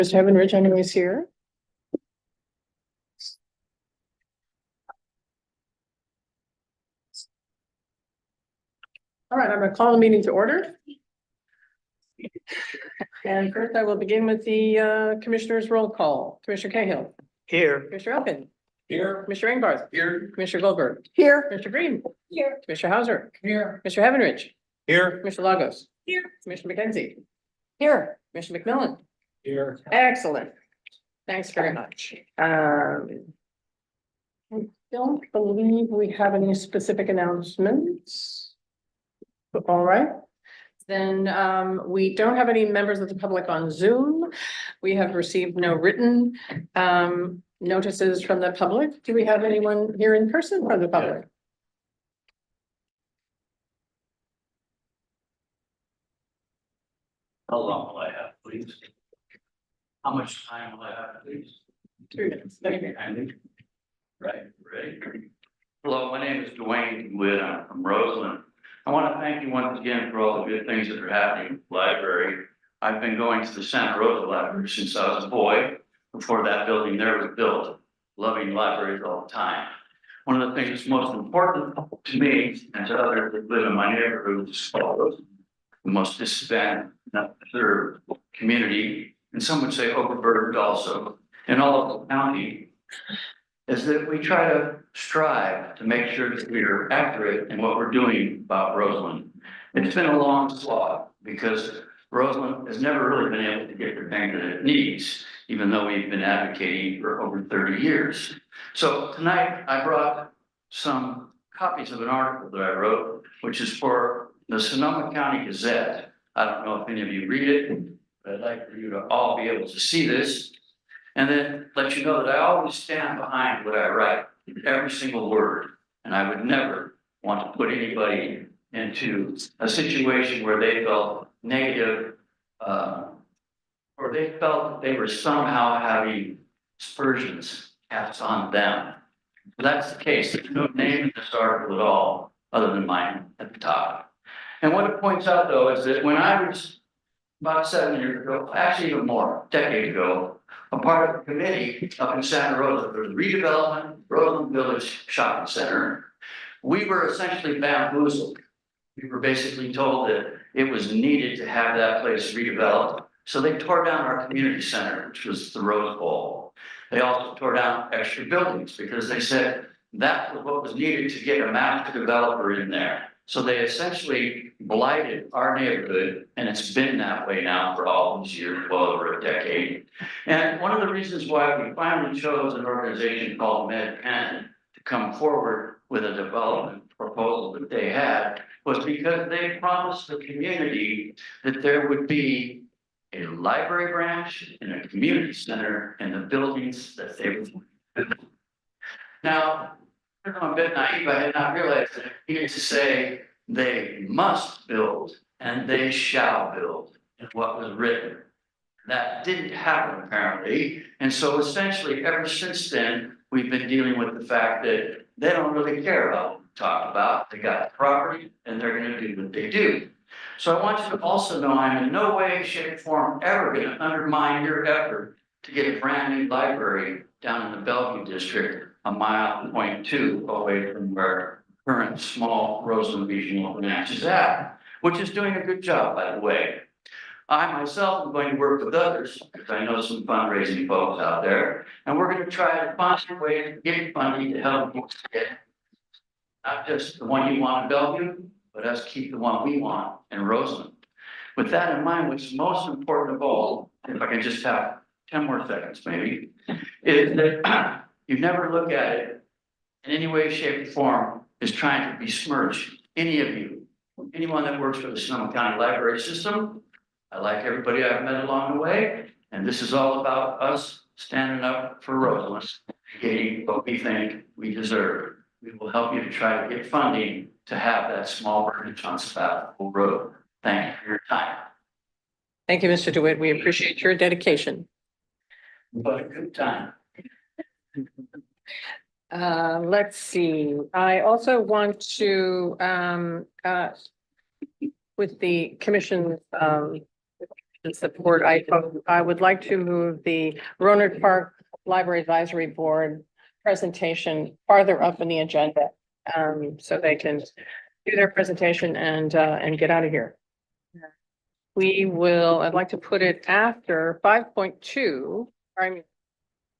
Mr. Heavenridge, anyways here. All right, I'm gonna call the meeting to order. And first I will begin with the commissioner's roll call. Commissioner Cahill. Here. Commissioner Elkin. Here. Commissioner Engarth. Here. Commissioner Goldberg. Here. Mr. Green. Here. Commissioner Hauser. Here. Mr. Heavenridge. Here. Commissioner Lagos. Here. Commissioner McKenzie. Here. Commissioner McMillan. Here. Excellent. Thanks very much. I don't believe we have any specific announcements. All right. Then we don't have any members of the public on Zoom. We have received no written notices from the public. Do we have anyone here in person from the public? How long will I have, please? How much time will I have, please? 2 minutes. Right, ready? Hello, my name is Dwayne Witt. I'm from Roseland. I want to thank you once again for all the good things that are happening in the library. I've been going to the Santa Rosa Library since I was a boy, before that building there was built, loving libraries all the time. One of the things that's most important to me and to others that live in my neighborhood is the most disadvantaged, not served community, and some would say overburdened also, in all of the county, is that we try to strive to make sure that we are accurate in what we're doing about Roseland. It's been a long slog because Roseland has never really been able to get the thing that it needs, even though we've been advocating for over 30 years. So tonight I brought some copies of an article that I wrote, which is for the Sonoma County Gazette. I don't know if any of you read it, but I'd like for you to all be able to see this. And then let you know that I always stand behind what I write, every single word. And I would never want to put anybody into a situation where they felt negative, or they felt that they were somehow having aspersions cast on them. But that's the case. There's no name in this article at all, other than mine at the top. And what it points out, though, is that when I was about 7 years ago, actually even more, a decade ago, a part of the committee up in Santa Rosa for the redevelopment, Roseland Village Shopping Center, we were essentially bamboozled. We were basically told that it was needed to have that place redeveloped. So they tore down our community center, which was the Rose Bowl. They also tore down extra buildings because they said that was what was needed to get a master developer in there. So they essentially blighted our neighborhood, and it's been that way now for all these years, well over a decade. And one of the reasons why we finally chose an organization called MedPen to come forward with a development proposal that they had was because they promised the community that there would be a library branch and a community center in the buildings that they would build. Now, I'm a bit naive. I had not realized that he needed to say they must build and they shall build in what was written. That didn't happen apparently. And so essentially ever since then, we've been dealing with the fact that they don't really care about what we talk about. They got the property and they're going to do what they do. So I want you to also know I'm in no way, shape, or form ever going to undermine your effort to get a brand new library down in the Bellevue district, 1.2 miles away from where current small Roseland Regional Branch is at, which is doing a good job, by the way. I myself am going to work with others, because I know some fundraising folks out there, and we're going to try to find a way to get funding to help folks get not just the one you want in Bellevue, but us keep the one we want in Roseland. With that in mind, what's most important of all, if I can just have 10 more seconds maybe, is that you never look at it in any way, shape, or form as trying to besmirch any of you, anyone that works for the Sonoma County Library System. I like everybody I've met along the way, and this is all about us standing up for Roseland, getting what we think we deserve. We will help you to try to get funding to have that small bridge on Spafford Road. Thank you for your time. Thank you, Mr. DeWitt. We appreciate your dedication. But a good time. Let's see. I also want to, with the commission, and support. I would like to move the Rohnert Park Library Advisory Board presentation farther up in the agenda. So they can do their presentation and get out of here. I'd like to put it after 5.2,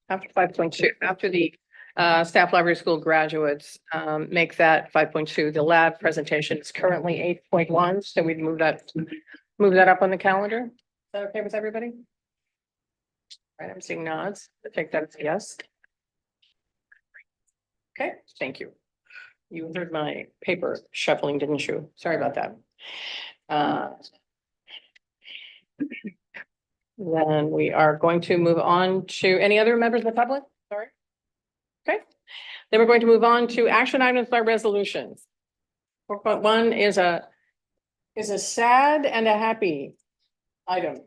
after 5.2, after the staff library school graduates, make that 5.2. The lab presentation is currently 8.1, so we'd move that up on the calendar. Is that okay with everybody? All right, I'm seeing nods. I take that as a yes. Okay, thank you. You heard my paper shuffling, didn't you? Sorry about that. Then we are going to move on to any other members of the public? Sorry. Okay, then we're going to move on to action items by resolutions. 4.1 is a sad and a happy item.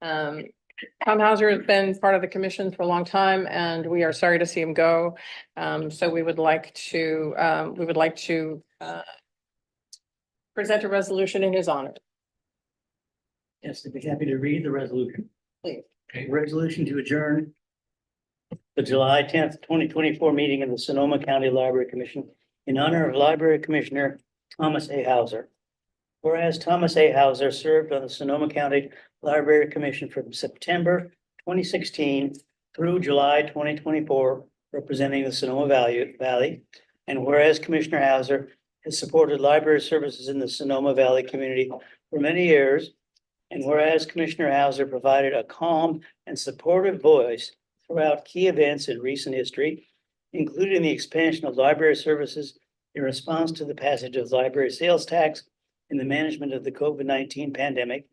Tom Hauser has been part of the commission for a long time, and we are sorry to see him go. So we would like to present a resolution in his honor. Yes, I'd be happy to read the resolution. Please. Okay, resolution to adjourn the July 10th, 2024 meeting of the Sonoma County Library Commission in honor of Library Commissioner Thomas A. Hauser. Whereas Thomas A. Hauser served on the Sonoma County Library Commission from September 2016 through July 2024, representing the Sonoma Valley. And whereas Commissioner Hauser has supported library services in the Sonoma Valley community for many years. And whereas Commissioner Hauser provided a calm and supportive voice throughout key events in recent history, including the expansion of library services in response to the passage of library sales tax and the management of the COVID-19 pandemic.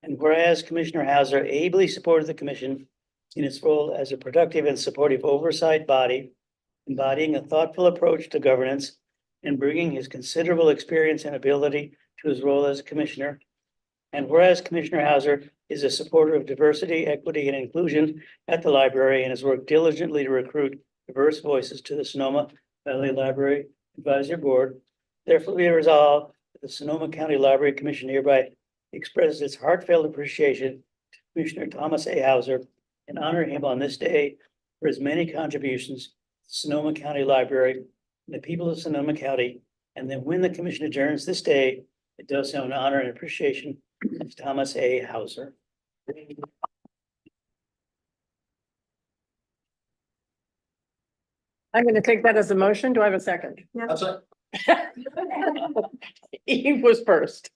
And whereas Commissioner Hauser ably supported the commission in its role as a productive and supportive oversight body, embodying a thoughtful approach to governance and bringing his considerable experience and ability to his role as a commissioner. And whereas Commissioner Hauser is a supporter of diversity, equity, and inclusion at the library and has worked diligently to recruit diverse voices to the Sonoma Valley Library Advisory Board, therefore be resolved that the Sonoma County Library Commission hereby expresses its heartfelt appreciation to Commissioner Thomas A. Hauser and honor him on this day for his many contributions to Sonoma County Library and the people of Sonoma County. And then when the commission adjourns this day, it does so in honor and appreciation of Thomas A. Hauser. I'm going to take that as a motion. Do I have a second? That's it. Eve was first.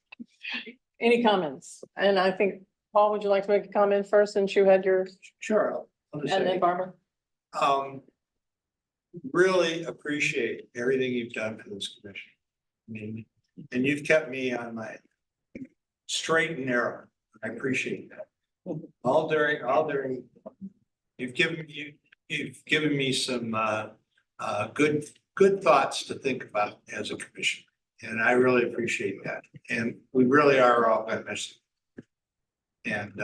Any comments? And I think, Paul, would you like to make a comment first since you had your, Sure. I'll just and then say, Barbara? really appreciate everything you've done for this commission. I mean, and you've kept me on my straight and narrow. I appreciate that. All during, you've given me some good thoughts to think about as a commission. And I really appreciate that. And we really are all gonna miss it. And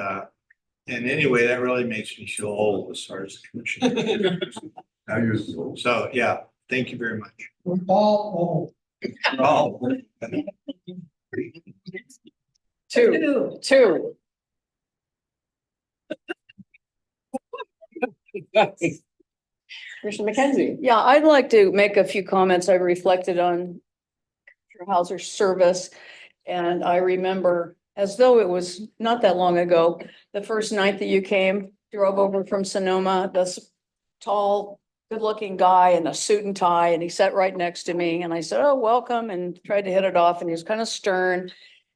anyway, that really makes me feel old as far as the commission. I use it all. So, yeah, thank you very much. We're all Oh, Two. Commissioner McKenzie. Yeah, I'd like to make a few comments. I reflected on Commissioner Hauser's service. And I remember, as though it was not that long ago, the first night that you came, drove over from Sonoma, this tall, good-looking guy in a suit and tie, and he sat right next to me. And I said, "Oh, welcome," and tried to hit it off. And he was kind of stern.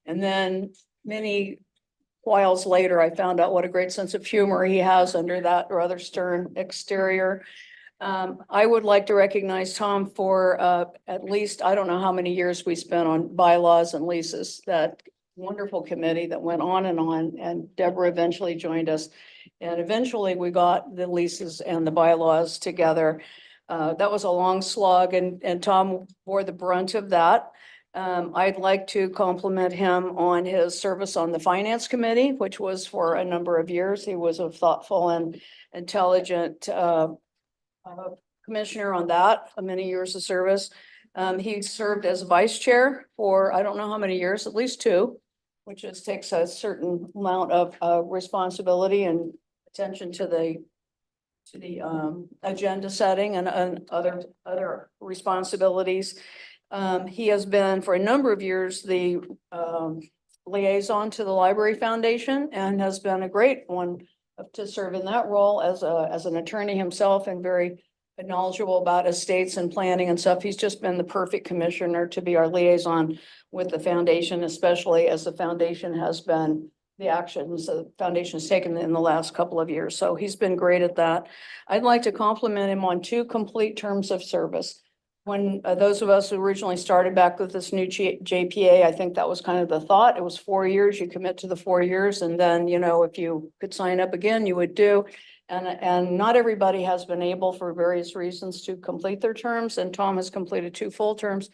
And then many whiles later, I found out what a great sense of humor he has under that rather stern exterior. I would like to recognize Tom for at least, I don't know how many years we spent on bylaws and leases, that wonderful committee that went on, and Deborah eventually joined us. And eventually we got the leases and the bylaws together. That was a long slog, and Tom bore the brunt of that. I'd like to compliment him on his service on the Finance Committee, which was for a number of years. He was a thoughtful and intelligent commissioner on that, many years of service. He served as vice chair for, I don't know how many years, at least 2. which is takes a certain amount of responsibility and attention to the agenda setting and other responsibilities. He has been for a number of years the liaison to the Library Foundation and has been a great one to serve in that role as an attorney himself and very knowledgeable about estates and planning and stuff. He's just been the perfect commissioner to be our liaison with the foundation, especially as the foundation has been the actions the foundation has taken in the last couple of years. So he's been great at that. I'd like to compliment him on 2 complete terms of service. When those of us who originally started back with this new JPA, I think that was kind of the thought. It was 4 years, you commit to the 4 years, and then, you know, if you could sign up again, you would do. And not everybody has been able for various reasons to complete their terms, and Tom has completed 2 full terms.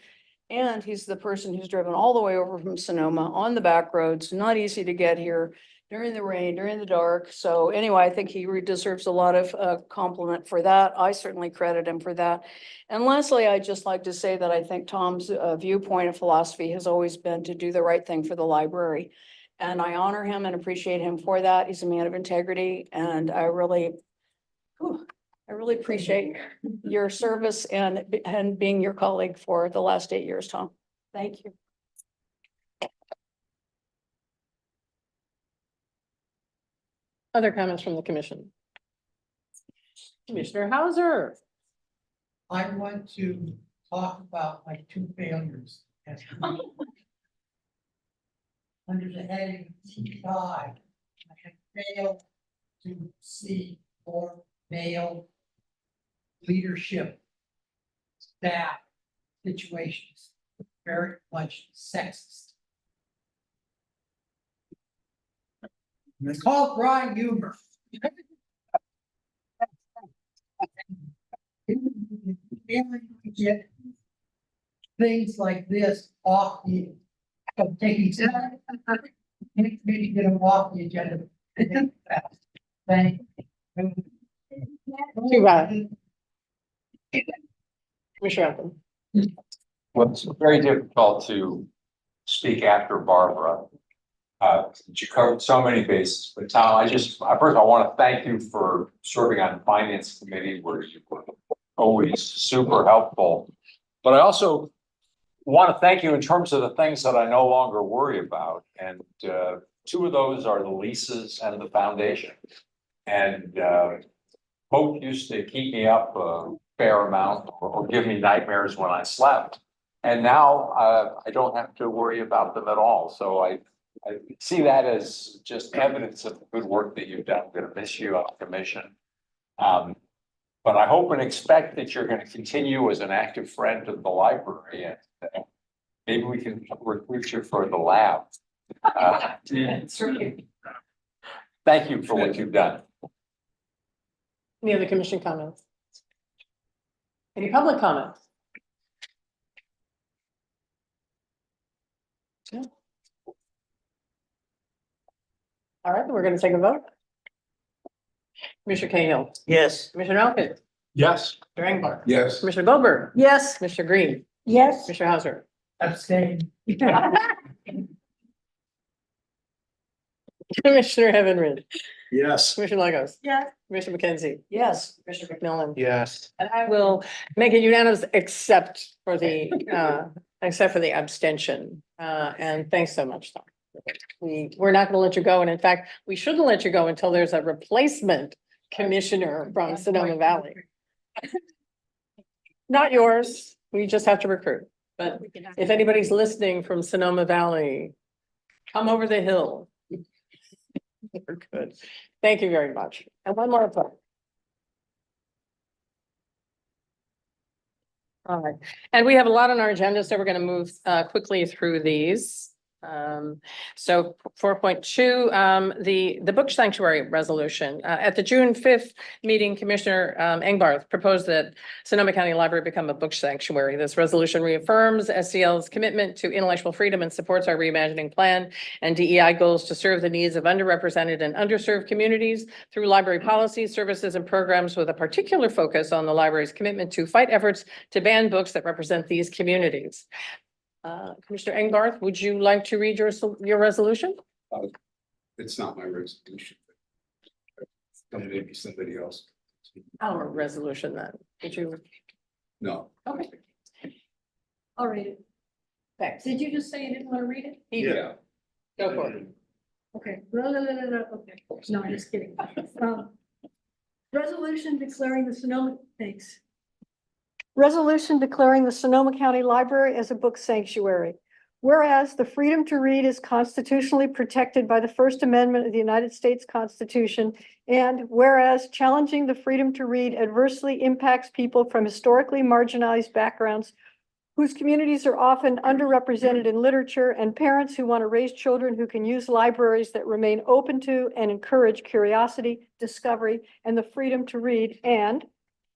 And he's the person who's driven all the way over from Sonoma on the back roads, not easy to get here during the rain, during the dark. So anyway, I think he deserves a lot of compliment for that. I certainly credit him for that. And lastly, I'd just like to say that I think Tom's viewpoint and philosophy has always been to do the right thing for the library. And I honor him and appreciate him for that. He's a man of integrity, and I really appreciate your service and being your colleague for the last 8 years, Tom. Thank you. Other comments from the commission? Commissioner Hauser. I want to talk about my 2 failures. Under the heading TI, I have failed to see more male leadership staff situations, very much sexist. It's called dry humor. Get things like this off the, taking, maybe get them off the agenda. Thank you. Too bad. Commissioner Upton. Well, it's very difficult to speak after Barbara. She covered so many bases, but Tom, first of all, I want to thank you for serving on the finance committee where you were always super helpful. But I also want to thank you in terms of the things that I no longer worry about. And 2 of those are the leases and the foundation. And Hope used to keep me up a fair amount or give me nightmares when I slept. And now I don't have to worry about them at all. So I see that as just evidence of the good work that you've done. I'm going to miss you on the commission. But I hope and expect that you're going to continue as an active friend of the library, and maybe we can recruit you for the lab. Thank you for what you've done. Any other commission comments? Any public comments? No. All right, we're going to take a vote. Commissioner Cahill, Yes. Commissioner Elkins, Yes. Commissioner Engbar, Yes. Commissioner Goldberg, Yes. Commissioner Green, Yes. Commissioner Hauser. Abstain. Commissioner Heavenridge, Yes. Commissioner Lagos, Yes. Commissioner McKenzie, Yes. Commissioner McMillan. Yes. And I will make it unanimous except for the abstention. And thanks so much, Tom. We're not gonna let you go. And in fact, we shouldn't let you go until there's a replacement commissioner from Sonoma Valley. Not yours. We just have to recruit. But if anybody's listening from Sonoma Valley, come over the hill. We're good. Thank you very much. And one more point. All right, and we have a lot on our agenda, so we're going to move quickly through these. So 4.2, the book sanctuary resolution. At the June 5th meeting, Commissioner Engbarth proposed that Sonoma County Library become a book sanctuary. This resolution reaffirms SCL's commitment to intellectual freedom and supports our reimagining plan and DEI goals to serve the needs of underrepresented and underserved communities through library policies, services, and programs with a particular focus on the library's commitment to fight efforts to ban books that represent these communities. Commissioner Engarth, would you like to read your resolution? It's not my resolution. Maybe somebody else. Our resolution then, would you? No. Okay. I'll read it. Thanks. Did you just say you didn't want to read it? Yeah. Go for it. Okay, no, okay, no, I'm just kidding. Resolution declaring the Sonoma, thanks. Resolution declaring the Sonoma County Library as a book sanctuary. Whereas the freedom to read is constitutionally protected by the First Amendment of the United States Constitution, and whereas challenging the freedom to read adversely impacts people from historically marginalized backgrounds whose communities are often underrepresented in literature, and parents who want to raise children who can use libraries that remain open to and encourage curiosity, discovery, and the freedom to read. And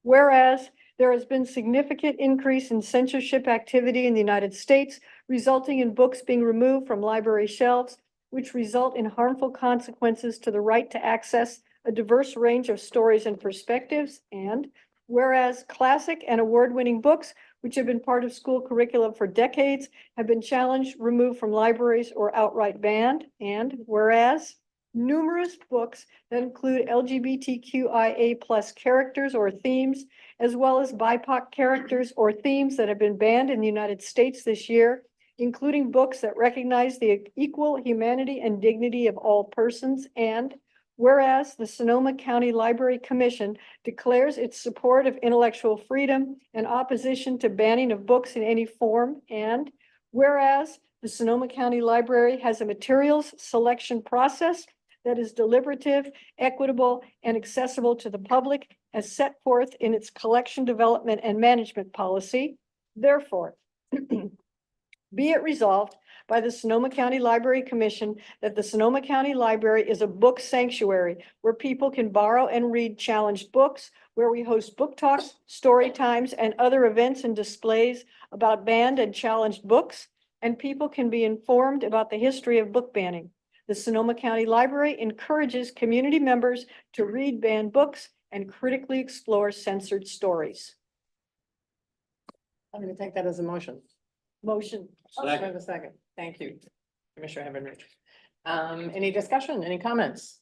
whereas there has been significant increase in censorship activity in the United States, resulting in books being removed from library shelves, which result in harmful consequences to the right to access a diverse range of stories and perspectives. And whereas classic and award-winning books, which have been part of school curriculum for decades, have been challenged, removed from libraries, or outright banned. And whereas numerous books that include LGBTQIA+ characters or themes, as well as BIPOC characters or themes that have been banned in the United States this year, including books that recognize the equal humanity and dignity of all persons. And whereas the Sonoma County Library Commission declares its support of intellectual freedom and opposition to banning of books in any form. And whereas the Sonoma County Library has a materials selection process that is deliberative, equitable, and accessible to the public as set forth in its collection development and management policy. Therefore, be it resolved by the Sonoma County Library Commission that the Sonoma County Library is a book sanctuary where people can borrow and read challenged books, where we host book talks, story times, and other events and displays about banned and challenged books, and people can be informed about the history of book banning. The Sonoma County Library encourages community members to read banned books and critically explore censored stories. I'm going to take that as a motion. Motion. I have a second. Thank you, Commissioner Henry. Any discussion, any comments?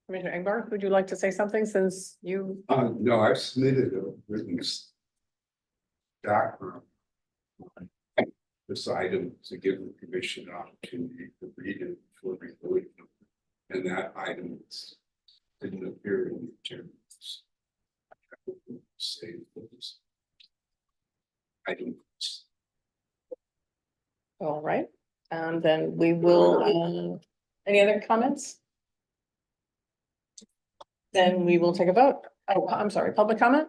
Commissioner Engbar, would you like to say something since you? No, I've submitted a written background on this item to give the commission an opportunity to read it before we vote. And that item didn't appear in the agenda. Say those items. All right, then we will, any other comments? Then we will take a vote. Oh, I'm sorry, public comment?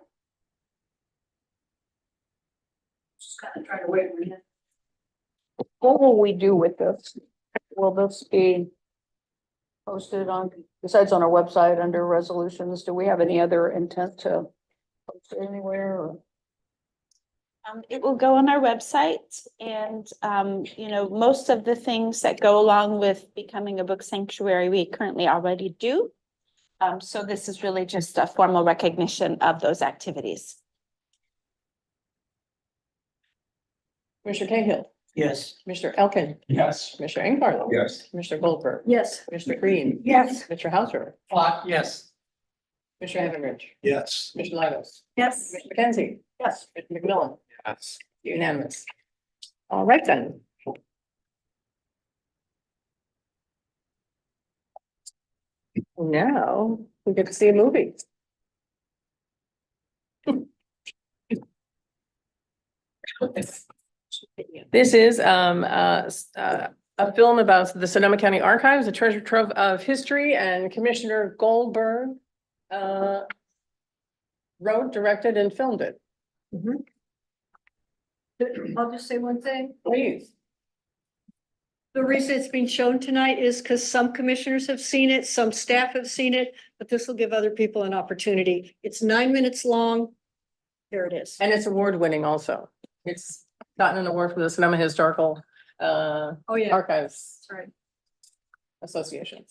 Just kind of try to wait a minute. What will we do with this? Will this be posted on, besides on our website under resolutions, do we have any other intent to post it anywhere? Or? It will go on our website and, most of the things that go along with becoming a book sanctuary, we currently already do. So this is really just a formal recognition of those activities. Commissioner Cahill, Yes. Commissioner Elkin, Yes. Commissioner Engbar. Yes. Commissioner Goldberg. Yes. Commissioner Green. Yes. Mr. Hauser. Yes. Commissioner Henrich. Yes. Commissioner Lidos. Yes. Commissioner McKenzie. Yes. Commissioner McMillan. Yes. Unanimous. All right then. Now we get to see a movie. This is a film about the Sonoma County Archives, a treasure trove of history, and Commissioner Goldberg wrote, directed, and filmed it. I'll just say one thing. Please. The reason it's being shown tonight is because some commissioners have seen it, some staff have seen it, but this will give other people an opportunity. It's 9 minutes long. There it is. And it's award-winning also. It's gotten an award from the Sonoma Historical Oh, yeah, Archives that's right. Association.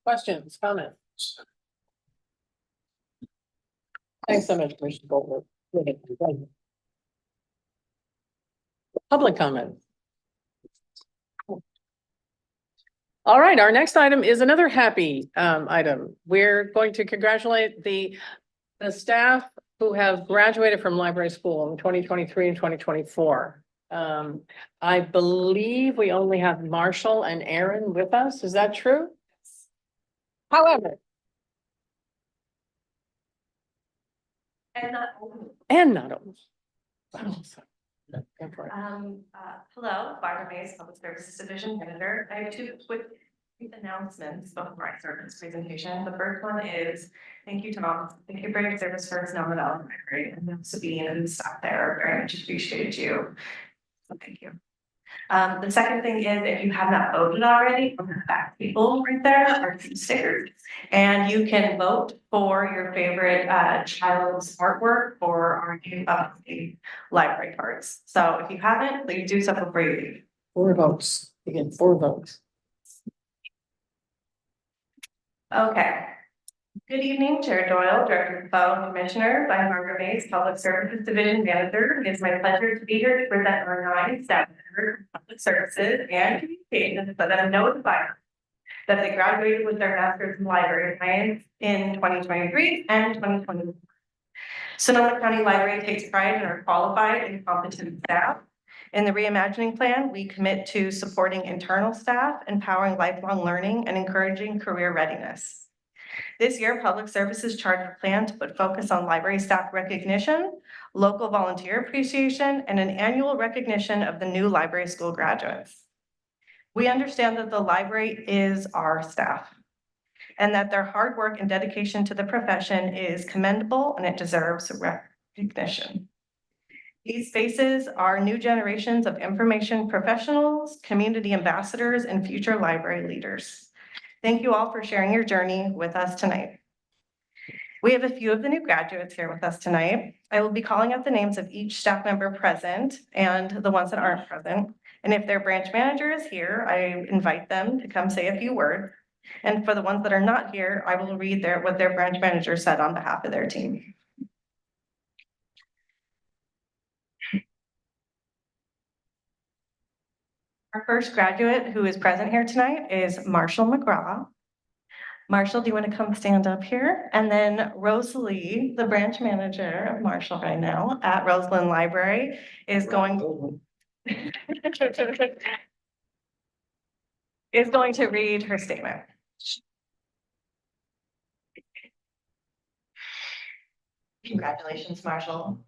Questions, comments? Thanks so much, Commissioner Goldberg. Public comment. All right, our next item is another happy item. We're going to congratulate the staff who have graduated from library school in 2023 and 2024. I believe we only have Marshall and Aaron with us. Is that true? However. And not only. Wow, so, go for it. Hello, Barbara Mays, Public Services Division Manager. I have two quick announcements before I start this presentation. The first one is, thank you, Tom. Thank you for your service for Sonoma Valley Library and Sabine and the staff there. Very much appreciated you. So thank you. The second thing is, if you have not voted already, on the back table right there are some stickers. And you can vote for your favorite child's artwork or our new upcoming library cards. So if you haven't, please do so before you leave. 4 votes. Again, 4 votes. Okay. Good evening, Chair Doyle, Director Capel, Commissioner, by Barbara Mays, Public Services Division Manager. It is my pleasure to be here to present our 9 staff members of Public Services and Communications, but I'm notified that they graduated with their Master's in Library Science in 2023 and 2024. Sonoma County Library takes pride in our qualified and competent staff. In the Reimagining Plan, we commit to supporting internal staff, empowering lifelong learning, and encouraging career readiness. This year, Public Services charged a plan to put focus on library staff recognition, local volunteer appreciation, and an annual recognition of the new library school graduates. We understand that the library is our staff and that their hard work and dedication to the profession is commendable and it deserves recognition. These faces are new generations of information professionals, community ambassadors, and future library leaders. Thank you all for sharing your journey with us tonight. We have a few of the new graduates here with us tonight. I will be calling out the names of each staff member present and the ones that aren't present. And if their branch manager is here, I invite them to come say a few words. And for the ones that are not here, I will read what their branch manager said on behalf of their team. Our first graduate who is present here tonight is Marshall McGraw. Marshall, do you want to come stand up here? And then Rosalie, the branch manager of Marshall right now at Roseland Library, is going to read her statement. Congratulations, Marshall.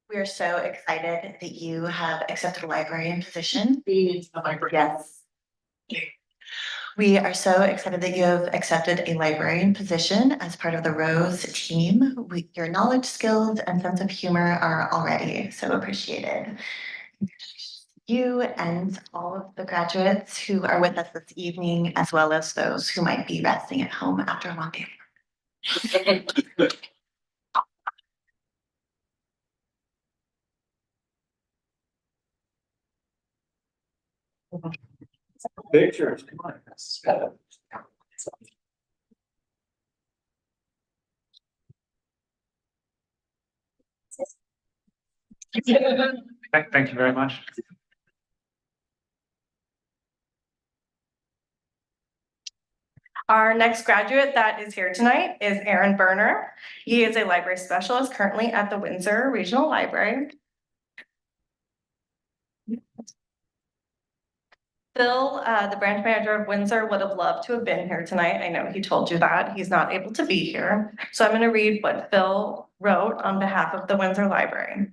We are so excited that you have accepted a librarian position. Yes. We are so excited that you have accepted a librarian position as part of the Rose team. Your knowledge, skills, and sense of humor are already so appreciated. Congratulations to you and all of the graduates who are with us this evening, as well as those who might be resting at home after a long day. Pictures, come on. Thank you very much. Our next graduate that is here tonight is Aaron Berner. He is a library specialist currently at the Windsor Regional Library. Phil, the branch manager of Windsor, would have loved to have been here tonight. I know he told you that. He's not able to be here. So I'm going to read what Phil wrote on behalf of the Windsor Library.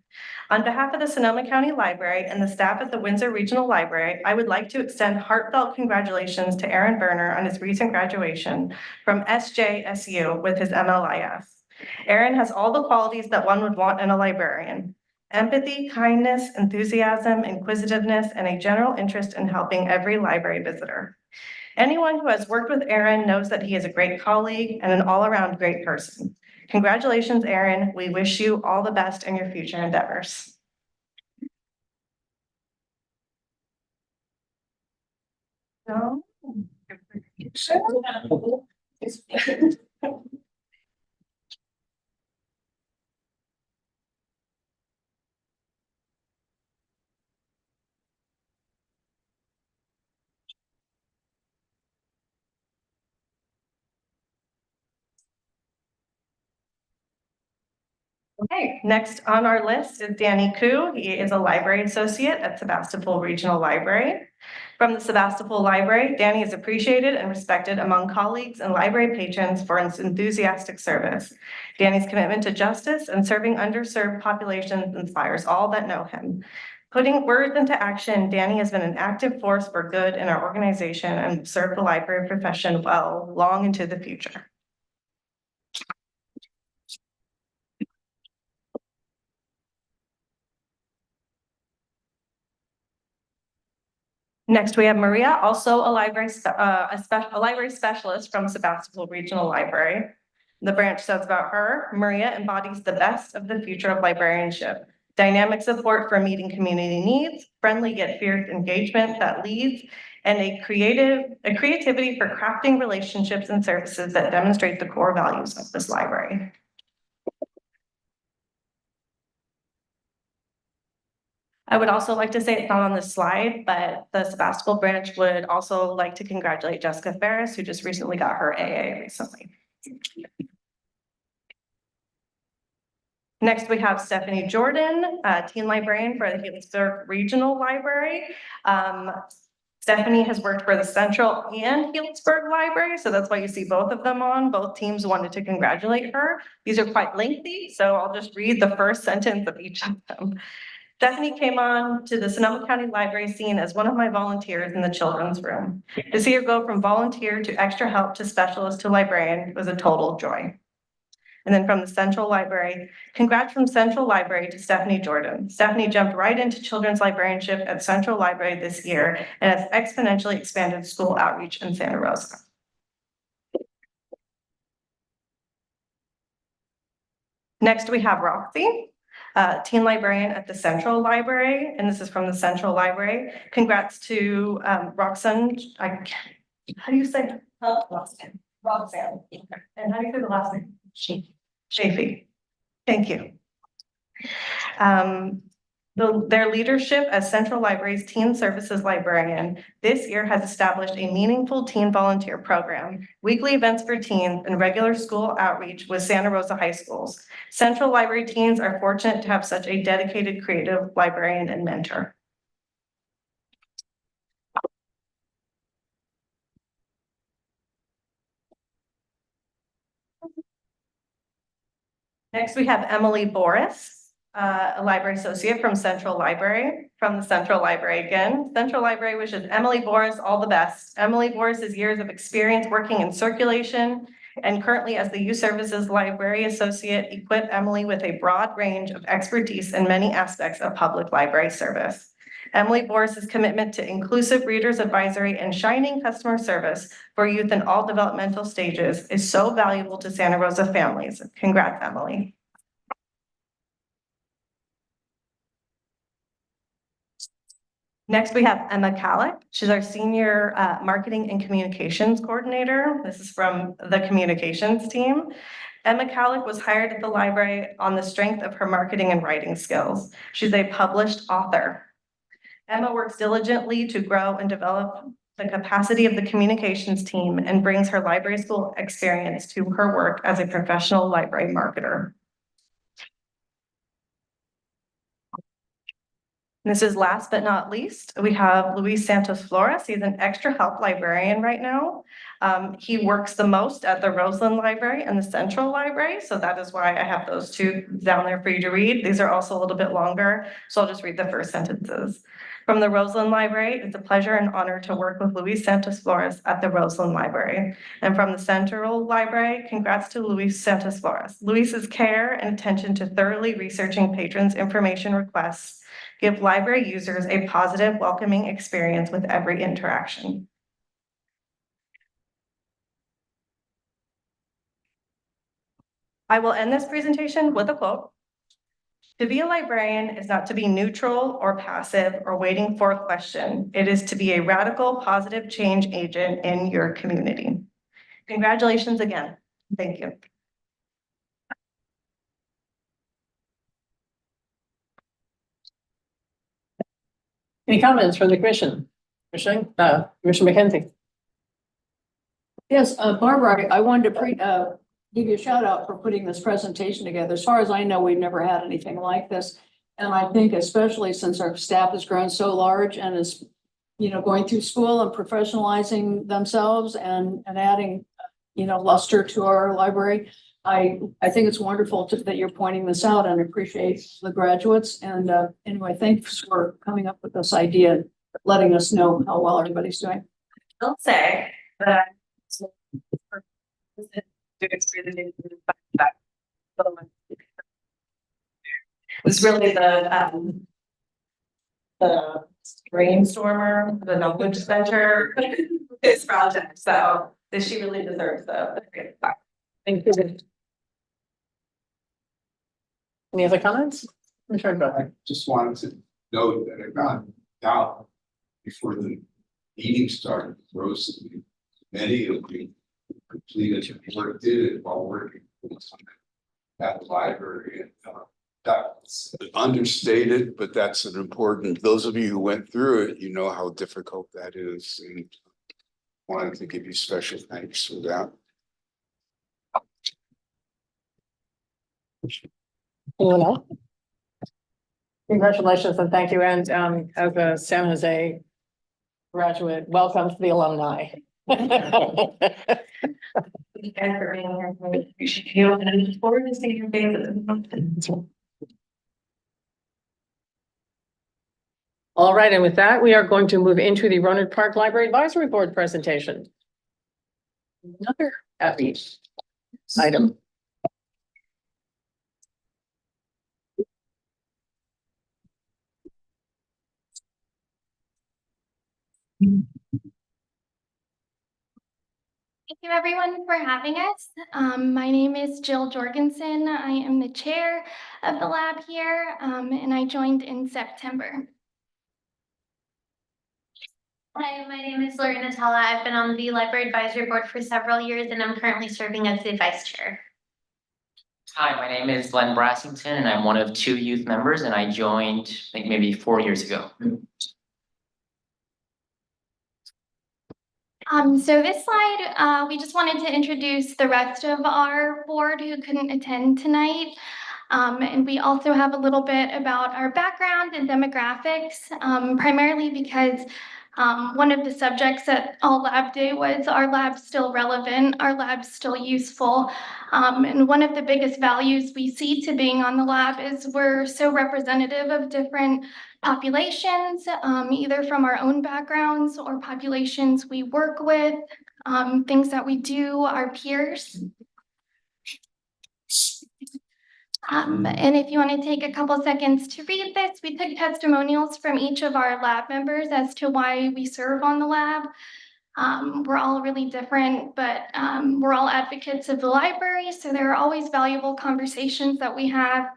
On behalf of the Sonoma County Library and the staff at the Windsor Regional Library, I would like to extend heartfelt congratulations to Aaron Berner on his recent graduation from SJSU with his MLIS. Aaron has all the qualities that one would want in a librarian: empathy, kindness, enthusiasm, inquisitiveness, and a general interest in helping every library visitor. Anyone who has worked with Aaron knows that he is a great colleague and an all-around great person. Congratulations, Aaron. We wish you all the best in your future endeavors. No. Okay, next on our list is Danny Koo. He is a library associate at Sebastopol Regional Library. From the Sebastopol Library, Danny is appreciated and respected among colleagues and library patrons for his enthusiastic service. Danny's commitment to justice and serving underserved populations inspires all that know him. Putting words into action, Danny has been an active force for good in our organization and served the library profession well long into the future. Next, we have Maria, also a library specialist from Sebastopol Regional Library. The branch says about her, Maria embodies the best of the future of librarianship. Dynamic support for meeting community needs, friendly yet fierce engagement that leads, and a creativity for crafting relationships and services that demonstrate the core values of this library. I would also like to say, it's not on this slide, but the Sebastopol branch would also like to congratulate Jessica Ferris, who just recently got her AA recently. Next, we have Stephanie Jordan, teen librarian for the Healdsburg Regional Library. Stephanie has worked for the Central and Healdsburg Library, so that's why you see both of them on. Both teams wanted to congratulate her. These are quite lengthy, so I'll just read the first sentence of each of them. Stephanie came on to the Sonoma County Library scene as one of my volunteers in the children's room. To see her go from volunteer to extra help to specialist to librarian was a total joy. And then from the Central Library, congrats from Central Library to Stephanie Jordan. Stephanie jumped right into children's librarianship at Central Library this year and has exponentially expanded school outreach in Santa Rosa. Next, we have Roxy, teen librarian at the Central Library, and this is from the Central Library. Congrats to Roxanne. How do you say it? Roxanne. Roxanne. And how do you say the last name? Chafee. Thank you. Their leadership as Central Library's Teen Services Librarian this year has established a meaningful teen volunteer program, weekly events for teens, and regular school outreach with Santa Rosa high schools. Central Library teens are fortunate to have such a dedicated, creative librarian and mentor. Next, we have Emily Boris, a library associate from Central Library, from the Central Library again. Central Library wishes Emily Boris all the best. Emily Boris's years of experience working in circulation and currently as the Youth Services Library Associate equip Emily with a broad range of expertise in many aspects of public library service. Emily Boris's commitment to inclusive readers advisory and shining customer service for youth in all developmental stages is so valuable to Santa Rosa families. Congrats, Emily. Next, we have Emma Kallick. She's our senior marketing and communications coordinator. This is from the communications team. Emma Kallick was hired at the library on the strength of her marketing and writing skills. She's a published author. Emma works diligently to grow and develop the capacity of the communications team and brings her library school experience to her work as a professional library marketer. This is last but not least, we have Luis Santos Flores. He's an extra help librarian right now. He works the most at the Roseland Library and the Central Library. So that is why I have those two down there for you to read. These are also a little bit longer, so I'll just read the first sentences. From the Roseland Library, it's a pleasure and honor to work with Luis Santos Flores at the Roseland Library. And from the Central Library, congrats to Luis Santos Flores. Luis's care and attention to thoroughly researching patrons' information requests give library users a positive, welcoming experience with every interaction. I will end this presentation with a quote. To be a librarian is not to be neutral or passive or waiting for a question. It is to be a radical, positive change agent in your community. Congratulations again. Thank you. Any comments from the commission? Commissioner McKenzie? Yes, Barbara, I wanted to give you a shout out for putting this presentation together. As far as I know, we've never had anything like this. And I think especially since our staff has grown so large and is, going through school and professionalizing themselves and adding, luster to our library. I think it's wonderful that you're pointing this out and appreciate the graduates. And anyway, thanks for coming up with this idea, and letting us know how well everybody's doing. Don't say, but was really the brainstormer, the knowledge center, this project, so she really deserves the great part. Thank you. Any other comments? I'm sure. I just wanted to note that I got out before the meeting started, Rosalie, many of you completed work, did it while working at the library. And that's understated, but that's an important, those of you who went through it, you know how difficult that is. And wanted to give you special thanks for that. Anyone else? Congratulations and thank you. And as a San Jose graduate, welcome to the alumni. Thank you guys for being here. I appreciate you and I look forward to seeing your faces. All right, and with that, we are going to move into the Rohnert Park Library Advisory Board presentation. Another outreach item. Thank you everyone for having us. My name is Jill Jorgensen. I am the chair of the lab here, and I joined in September. Hi, my name is Lorena Tala. I've been on the Library Advisory Board for several years, and I'm currently serving as the vice chair. Hi, my name is Glenn Brassington, and I'm one of 2 youth members, and I joined, I think, maybe 4 years ago. So this slide, we just wanted to introduce the rest of our board who couldn't attend tonight. And we also have a little bit about our background and demographics, primarily because one of the subjects at All Lab Day was, our lab's still relevant, our lab's still useful. And one of the biggest values we see to being on the lab is we're so representative of different populations, either from our own backgrounds or populations we work with, things that we do, our peers. And if you want to take a couple seconds to read this, we took testimonials from each of our lab members as to why we serve on the lab. We're all really different, but we're all advocates of the library, so there are always valuable conversations that we have.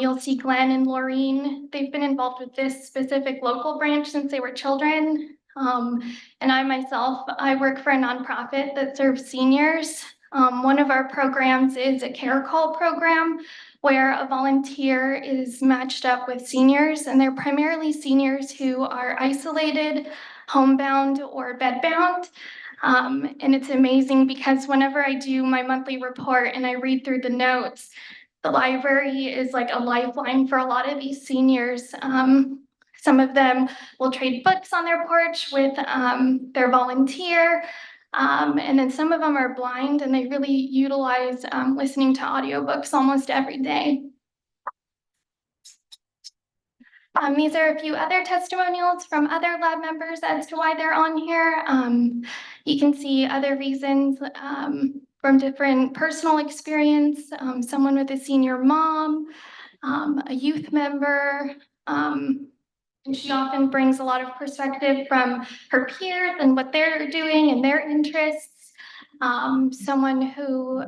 You'll see Glenn and Laureen, they've been involved with this specific local branch since they were children. And I myself, I work for a nonprofit that serves seniors. One of our programs is a care call program where a volunteer is matched up with seniors, and they're primarily seniors who are isolated, homebound, or bedbound. And it's amazing because whenever I do my monthly report and I read through the notes, the library is like a lifeline for a lot of these seniors. Some of them will trade books on their porch with their volunteer. And then some of them are blind and they really utilize listening to audiobooks almost every day. These are a few other testimonials from other lab members as to why they're on here. You can see other reasons from different personal experience, someone with a senior mom, a youth member, and she often brings a lot of perspective from her peers and what they're doing and their interests. Someone who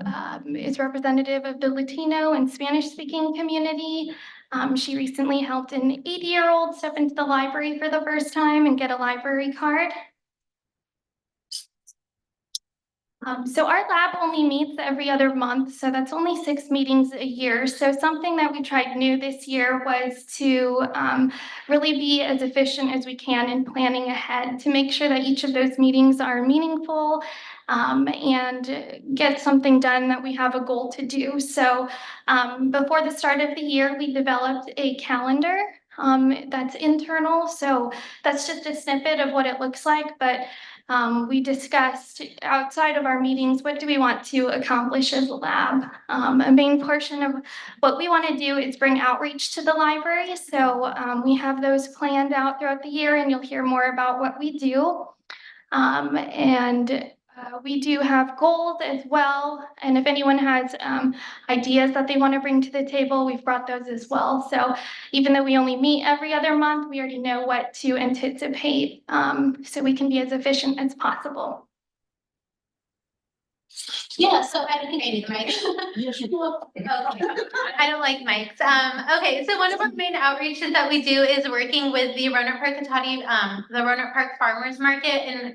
is representative of the Latino and Spanish-speaking community, She recently helped an 80-year-old step into the library for the first time and get a library card. So our lab only meets every other month, so that's only 6 meetings a year. So something that we tried new this year was to really be as efficient as we can in planning ahead to make sure that each of those meetings are meaningful and get something done that we have a goal to do. So before the start of the year, we developed a calendar that's internal. So that's just a snippet of what it looks like, but we discussed outside of our meetings, what do we want to accomplish as a lab? A main portion of what we want to do is bring outreach to the library. So we have those planned out throughout the year, and you'll hear more about what we do. We do have goals as well. And if anyone has ideas that they want to bring to the table, we've brought those as well. So even though we only meet every other month, we already know what to anticipate so we can be as efficient as possible. Yeah, so I think I need the mic. I don't like mics. Okay, so one of our main outreaches that we do is working with the Roanoke Park Cotati, the Roanoke Park Farmers Market in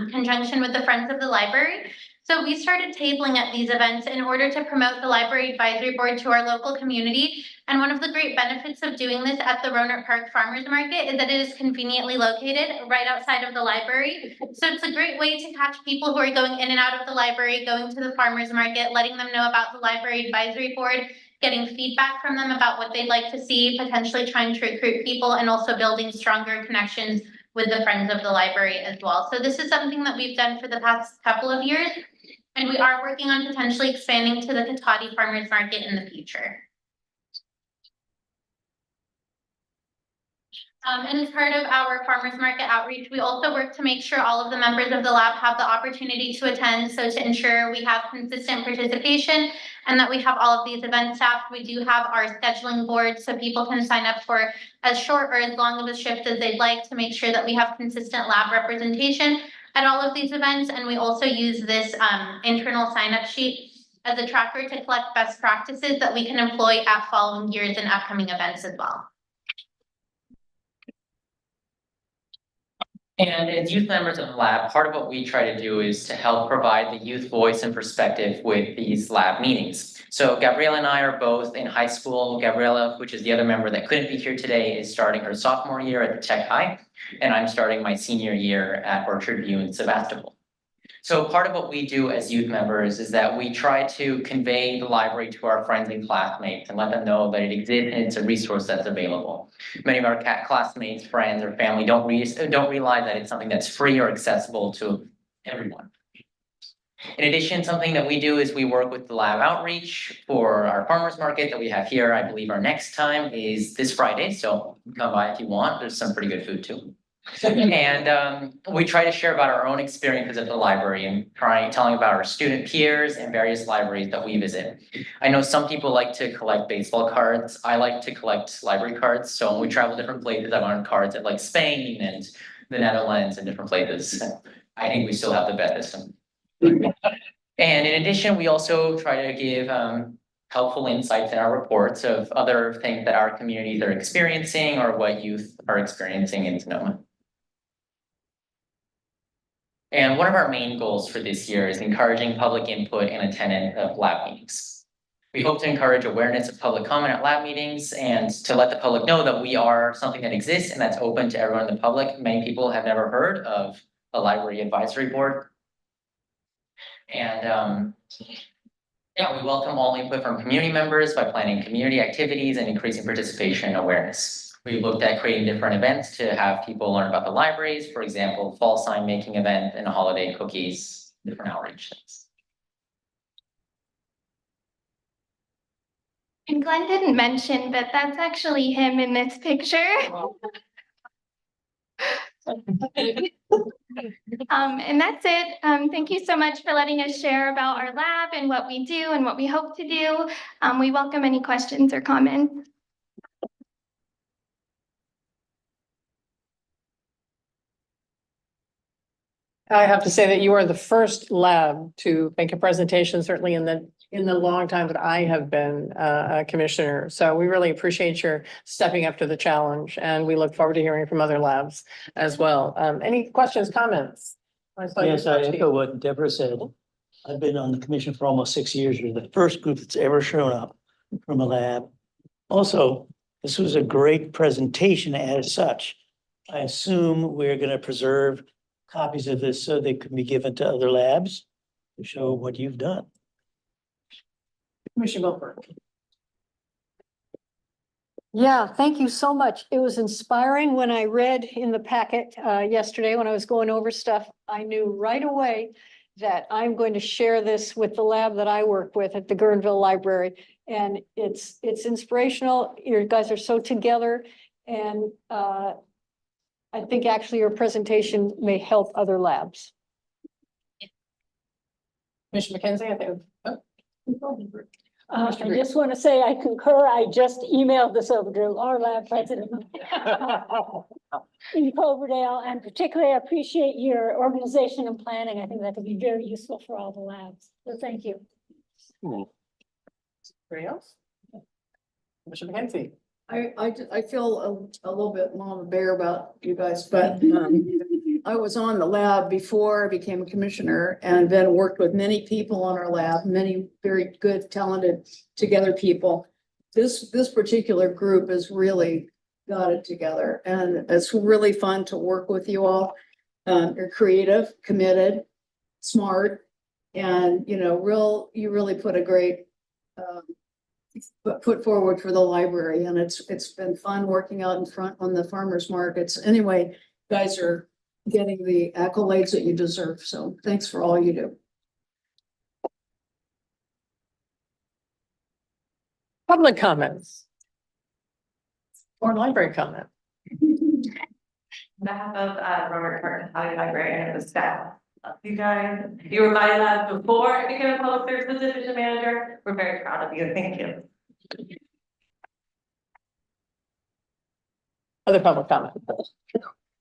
conjunction with the Friends of the Library. So we started tabling at these events in order to promote the Library Advisory Board to our local community. And one of the great benefits of doing this at the Roanoke Park Farmers Market is that it is conveniently located right outside of the library. So it's a great way to catch people who are going in and out of the library, going to the farmers market, letting them know about the Library Advisory Board, getting feedback from them about what they'd like to see, potentially trying to recruit people, and also building stronger connections with the Friends of the Library as well. So this is something that we've done for the past couple of years, and we are working on potentially expanding to the Cotati Farmers Market in the future. And as part of our farmers market outreach, we also work to make sure all of the members of the lab have the opportunity to attend. So to ensure we have consistent participation and that we have all of these events staffed, we do have our scheduling board so people can sign up for as short or as long of a shift as they'd like to make sure that we have consistent lab representation at all of these events. And we also use this internal sign-up sheet as a tracker to collect best practices that we can employ at following years and upcoming events as well. And as youth members of the lab, part of what we try to do is to help provide the youth voice and perspective with these lab meetings. So Gabriella and I are both in high school. Gabriella, which is the other member that couldn't be here today, is starting her sophomore year at the Tech High, and I'm starting my senior year at Orchard View in Sebastopol. So part of what we do as youth members is that we try to convey the library to our friends and classmates and let them know that it exists and it's a resource that's available. Many of our classmates, friends, or family don't realize that it's something that's free or accessible to everyone. In addition, something that we do is we work with the lab outreach for our farmers market that we have here. I believe our next time is this Friday, so come by if you want. There's some pretty good food too. And we try to share about our own experiences at the library and telling about our student peers and various libraries that we visit. I know some people like to collect baseball cards. I like to collect library cards. So when we travel different places, I want cards at like Spain and the Netherlands and different places. I think we still have the best system. And in addition, we also try to give helpful insights in our reports of other things that our communities are experiencing or what youth are experiencing in Sonoma. And one of our main goals for this year is encouraging public input and attendance of lab meetings. We hope to encourage awareness of public comment at lab meetings and to let the public know that we are something that exists and that's open to everyone in the public. Many people have never heard of a library advisory board. And yeah, we welcome all input from community members by planning community activities and increasing participation and awareness. We looked at creating different events to have people learn about the libraries, for example, fall sign making event and holiday cookies, different outreach things. And Glenn didn't mention, but that's actually him in this picture. And that's it. Thank you so much for letting us share about our lab and what we do and what we hope to do. We welcome any questions or comments. I have to say that you are the first lab to make a presentation, certainly in the long time that I have been a commissioner. So we really appreciate your stepping up to the challenge, and we look forward to hearing from other labs as well. Any questions, comments? Yes, I echo what Deborah said. I've been on the commission for almost 6 years. You're the first group that's ever shown up from a lab. Also, this was a great presentation as such. I assume we're going to preserve copies of this so they can be given to other labs to show what you've done. Commissioner Wilbur. Yeah, thank you so much. It was inspiring when I read in the packet yesterday when I was going over stuff. I knew right away that I'm going to share this with the lab that I work with at the Guerneville Library. And it's inspirational. You guys are so together. And I think actually your presentation may help other labs. Commissioner McKenzie, I think. I just want to say I concur. I just emailed this over to our lab president in Cloverdale, and particularly I appreciate your organization and planning. I think that could be very useful for all the labs. So thank you. Anybody else? Commissioner McKenzie. I feel a little bit mama bear about you guys, but I was on the lab before I became a commissioner and then worked with many people on our lab, many very good, talented, together people. This particular group has really got it together, and it's really fun to work with you all. You're creative, committed, smart, and you really put a great put forward for the library, and it's been fun working out in front on the farmers markets. Anyway, guys are getting the accolades that you deserve. So thanks for all you do. Public comments. Or library comment. On behalf of Robert Carter County Library and the staff, you guys, you were my lab before I became a public services division manager. We're very proud of you. Thank you. Other public comment.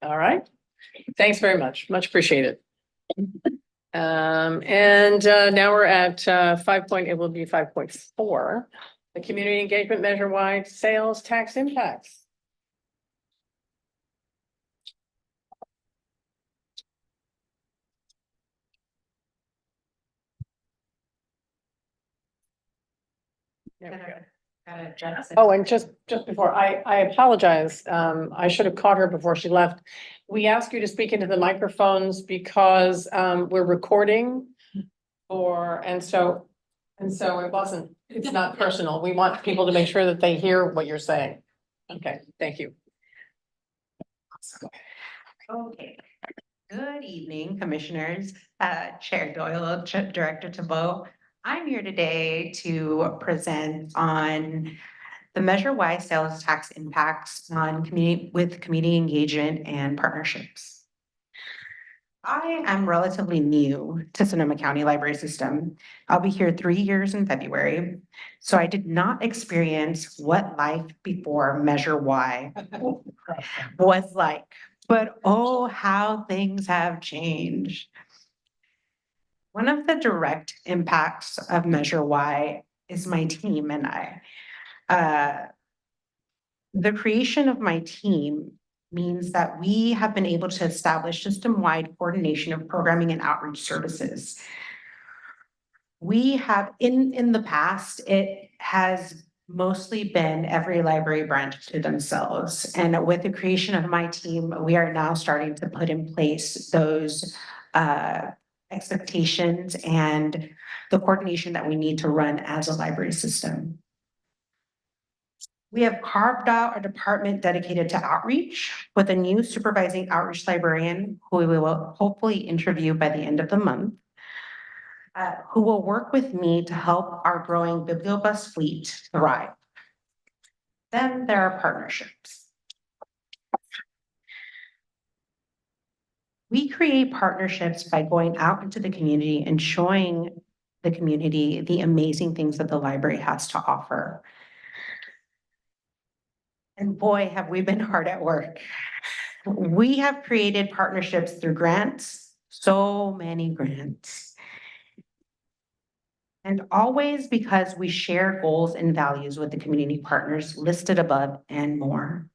All right. Thanks very much. Much appreciated. Now we're at 5.4, the community engagement measure-wide sales tax impacts. There we go. Oh, and just before, I apologize. I should have caught her before she left. We ask you to speak into the microphones because we're recording and so it's not personal. We want people to make sure that they hear what you're saying. Okay, thank you. Okay. Good evening, commissioners, Chair Doyle, Director Tebow. I'm here today to present on the Measure Y sales tax impacts on community engagement and partnerships. I am relatively new to Sonoma County Library System. I'll be here 3 years in February, so I did not experience what life before Measure Y was like. But oh, how things have changed. One of the direct impacts of Measure Y is my team and I. The creation of my team means that we have been able to establish system-wide coordination of programming and outreach services. We have, in the past, it has mostly been every library branch to themselves. And with the creation of my team, we are now starting to put in place those expectations and the coordination that we need to run as a library system. We have carved out a department dedicated to outreach with a new supervising outreach librarian who we will hopefully interview by the end of the month, who will work with me to help our growing bibliobus fleet thrive. Then there are partnerships. We create partnerships by going out into the community and showing the community the amazing things that the library has to offer. And boy, have we been hard at work. We have created partnerships through grants, so many grants. And always because we share goals and values with the community partners listed above and more.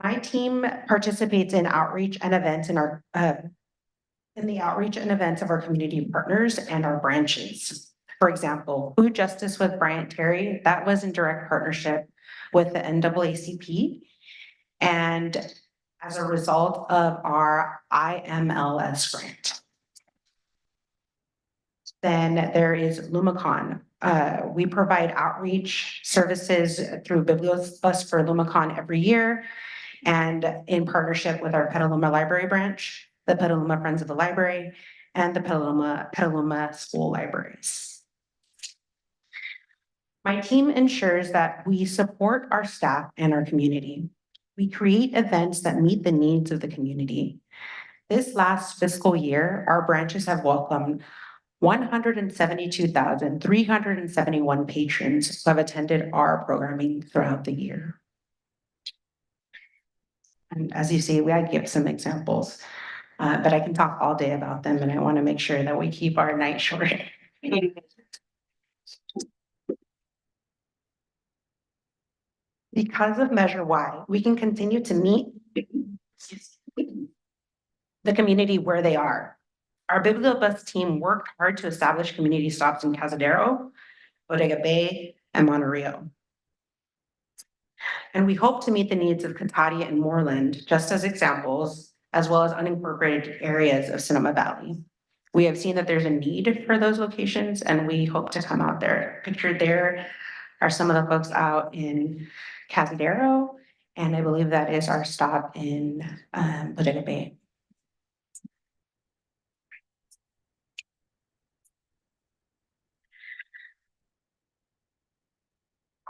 My team participates in outreach and events in our, in the outreach and events of our community partners and our branches. For example, Food Justice with Bryant Terry, that was in direct partnership with the NAACP. And as a result of our IMLS grant. Then there is Lumicon. We provide outreach services through Bibliobus for Lumicon every year. And in partnership with our Petaluma Library branch, the Petaluma Friends of the Library, and the Petaluma School Libraries. My team ensures that we support our staff and our community. We create events that meet the needs of the community. This last fiscal year, our branches have welcomed 172,371 patrons who have attended our programming throughout the year. And as you see, I give some examples, but I can talk all day about them, and I want to make sure that we keep our night short. Because of Measure Y, we can continue to meet the community where they are. Our Bibliobus team worked hard to establish community stops in Cazadero, Bodega Bay, and Monterrey. And we hope to meet the needs of Catadia and Moreland, just as examples, as well as unincorporated areas of Sonoma Valley. We have seen that there's a need for those locations, and we hope to come out there. Pictured there are some of the folks out in Cazadero, and I believe that is our stop in Bodega Bay.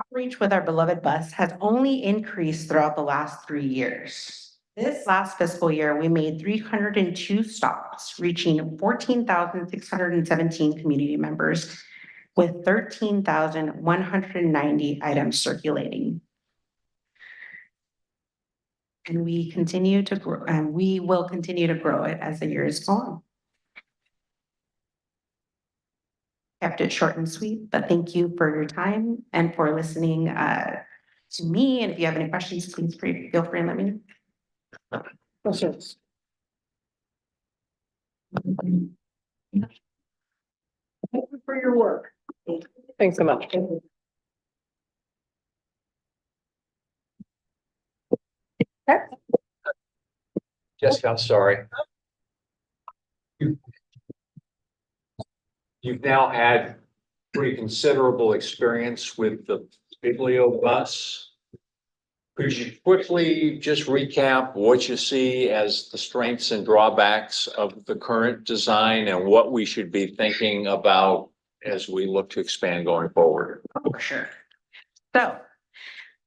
Outreach with our beloved bus has only increased throughout the last 3 years. This last fiscal year, we made 302 stops, reaching 14,617 community members with 13,190 items circulating. And we continue to grow, and we will continue to grow it as the years go on. Kept it short and sweet, but thank you for your time and for listening to me. And if you have any questions, please feel free and let me know. Questions? Thank you for your work. Thanks so much. Okay. Jessica, I'm sorry. You've now had pretty considerable experience with the Bibliobus. Could you quickly just recap what you see as the strengths and drawbacks of the current design and what we should be thinking about as we look to expand going forward? Oh, for sure. So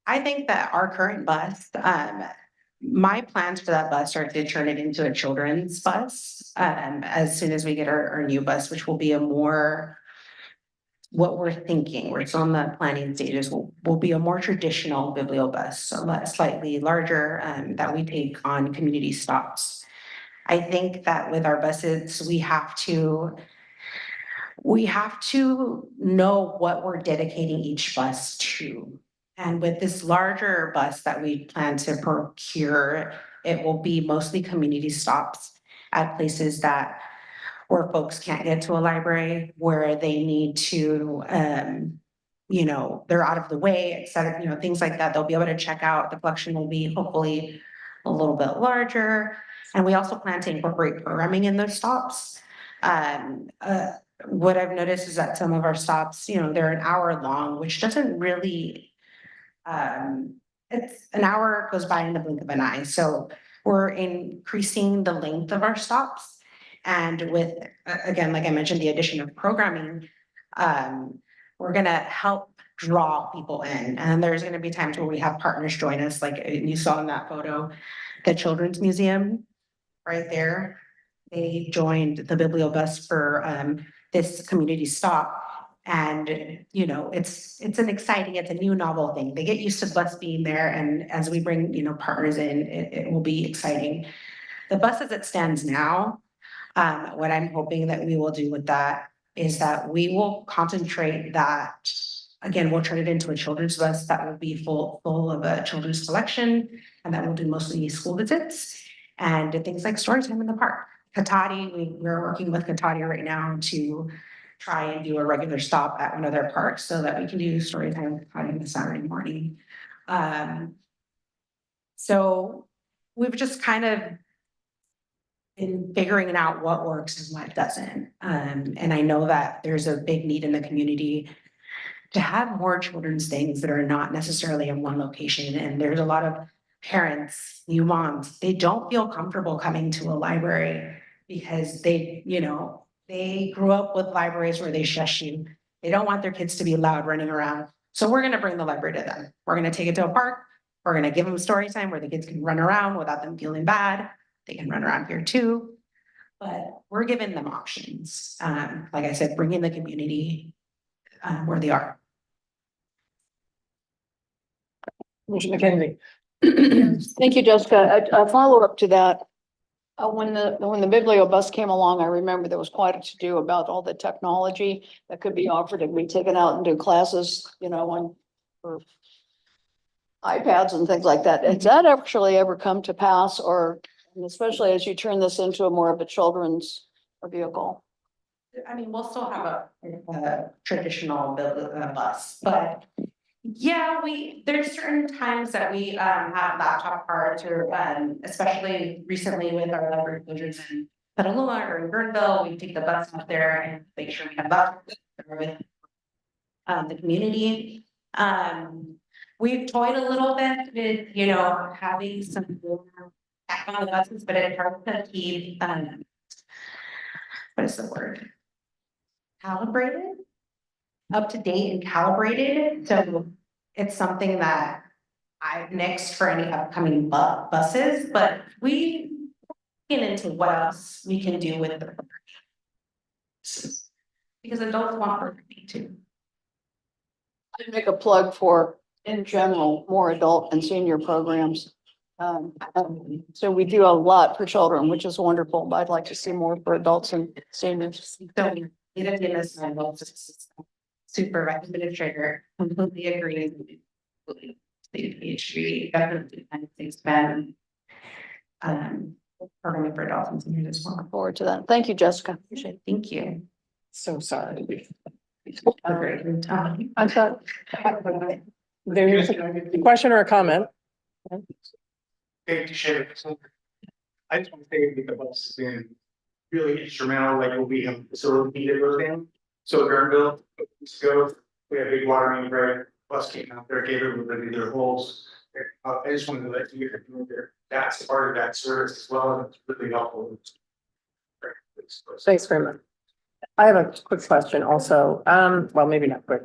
I think that our current bus, my plans for that bus are to turn it into a children's bus as soon as we get our new bus, which will be a more, what we're thinking, we're still in the planning stages, will be a more traditional Bibliobus, so slightly larger that we take on community stops. I think that with our buses, we have to know what we're dedicating each bus to. And with this larger bus that we plan to procure, it will be mostly community stops at places where folks can't get to a library, where they need to, they're out of the way, et cetera, things like that. They'll be able to check out. The collection will be hopefully a little bit larger. And we also plan to incorporate programming in those stops. What I've noticed is that some of our stops, they're an hour long, which doesn't really, it's an hour goes by in the blink of an eye. So we're increasing the length of our stops. And with, again, like I mentioned, the addition of programming, we're gonna help draw people in. And there's gonna be times where we have partners join us, like you saw in that photo, the Children's Museum right there. They joined the Bibliobus for this community stop. And, you know, it's an exciting, it's a new novel thing. They get used to the bus being there, and as we bring, you know, partners in, it will be exciting. The bus as it stands now, what I'm hoping that we will do with that is that we will concentrate that. Again, we'll turn it into a children's bus that will be full of a children's collection, and that will do mostly school visits and things like story time in the park. Katati, we're working with Katati right now to try and do a regular stop at one of their parks so that we can do story time with Katati on the Saturday morning. So we've just kind of been figuring out what works and what doesn't. And I know that there's a big need in the community to have more children's things that are not necessarily in one location. And there's a lot of parents, new moms, they don't feel comfortable coming to a library because they, you know, they grew up with libraries where they shush you. They don't want their kids to be loud running around. So we're gonna bring the library to them. We're gonna take it to a park. We're gonna give them story time where the kids can run around without them feeling bad. They can run around here too. But we're giving them options. Like I said, bringing the community where they are. Commissioner McKenzie. Thank you, Jessica. A follow-up to that. When the Biblio bus came along, I remember there was quite a to-do about all the technology that could be offered and be taken out and do classes, you know, on for iPads and things like that. Has that actually ever come to pass, or and especially as you turn this into a more of a children's vehicle? I mean, we'll still have a traditional bus, but yeah, there's certain times that we have laptop cards, or especially recently with our library closures in Petaluma or in Burnville, we take the bus up there and make sure we have that with the community. We've toyed a little bit with, you know, having some more tech on the buses, but it's hard to keep what is the word? Calibrated, up to date and calibrated. So it's something that I've nixed for any upcoming buses, but we get into what else we can do with the because adults want programming too. I'd make a plug for, in general, more adult and senior programs. So we do a lot for children, which is wonderful, but I'd like to see more for adults and seniors. So even in this super administrator completely agrees. The PhD definitely kind of expand programming for adults and seniors as well. Look forward to that. Thank you, Jessica. Appreciate it. Thank you. So sorry. I thought there's a question or a comment. Dave Teixeira. I just want to say that the bus has been really instrumental, like when we have facilitated those in. So Guerneville, let's go, we had a big water main break, bus came out there, gave everybody their holes. I just wanted to let you know that that's part of that service as well, and it's really helpful. Thanks very much. I have a quick question also. Well, maybe not quick.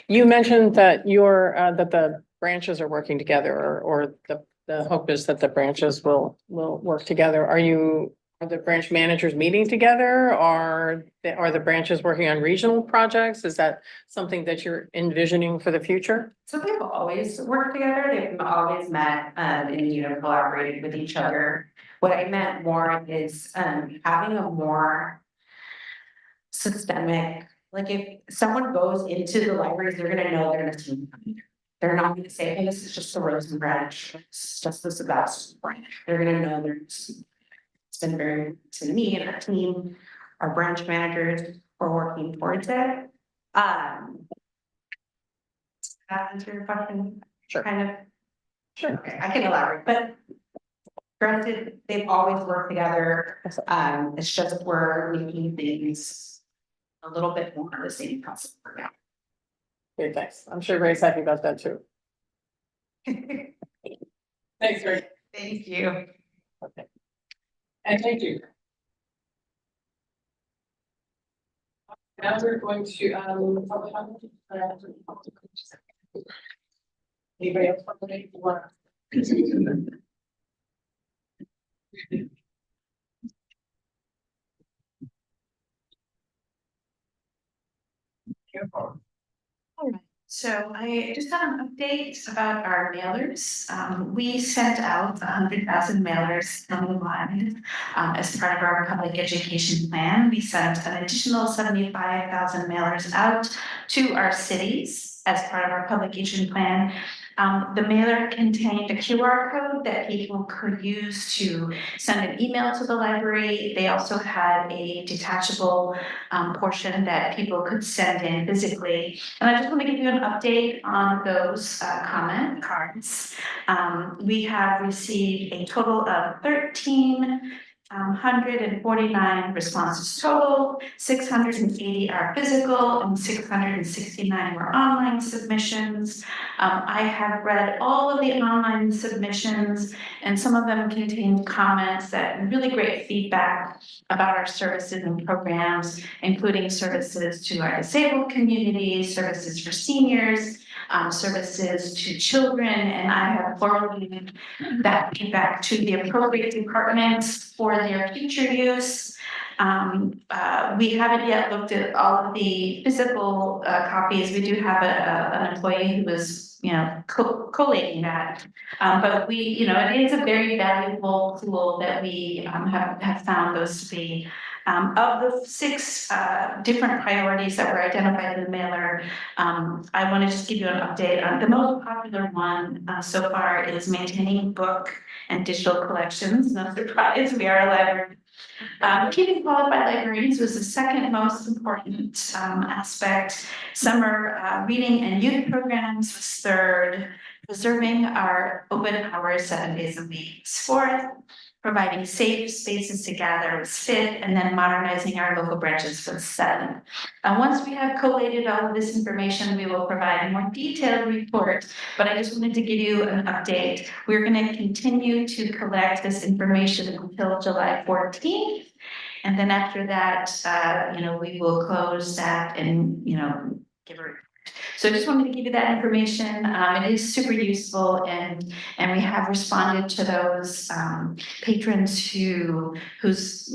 You mentioned that that the branches are working together, or the hope is that the branches will work together. Are the branch managers meeting together? Are the branches working on regional projects? Is that something that you're envisioning for the future? So they've always worked together. They've always met and, you know, collaborated with each other. What I meant more is having a more systemic, like if someone goes into the libraries, they're gonna know they're gonna see. They're not gonna say, hey, this is just the Rosen branch, it's just the Sebastian branch. They're gonna know there's. It's been very to me and our team, our branch managers are working towards it. That answer your question? Sure. Kind of. Sure. Okay, I can elaborate, but granted, they've always worked together. It's just we're making things a little bit more of the same process for now. Okay, thanks. I'm sure Ray's happy about that too. Thanks, Ray. Thank you. Okay. And thank you. Now we're going to, anybody else want to make one? So I just got an update about our mailers. We sent out 100,000 mailers nationwide as part of our public education plan. We sent an additional 75,000 mailers out to our cities as part of our public education plan. The mailer contained a QR code that people could use to send an email to the library. They also had a detachable portion that people could send in physically. And I just want to give you an update on those comment cards. We have received a total of 1,349 responses total, 680 are physical and 669 were online submissions. I have read all of the online submissions, and some of them contained comments that really great feedback about our services and programs, including services to our disabled community, services for seniors, services to children, and I have forwarded that feedback to the appropriate departments for their future use. We haven't yet looked at all of the physical copies. We do have an employee who was, collating that. But we, it is a very valuable tool that we have found those to be. Of the 6 different priorities that were identified in the mailer, I want to just give you an update on the most popular one so far is maintaining book and digital collections. No surprise, we are a library. Keeping qualified librarians was the second most important aspect. Summer reading and youth programs was third. Preserving our open hours 7 days a week was fourth. Providing safe spaces to gather was fifth, and then modernizing our local branches was seventh. Once we have collated all of this information, we will provide a more detailed report, but I just wanted to give you an update. We're going to continue to collect this information until July 14th. And then after that, we will close that and, give a report. So I just wanted to give you that information. It is super useful, and we have responded to those patrons whose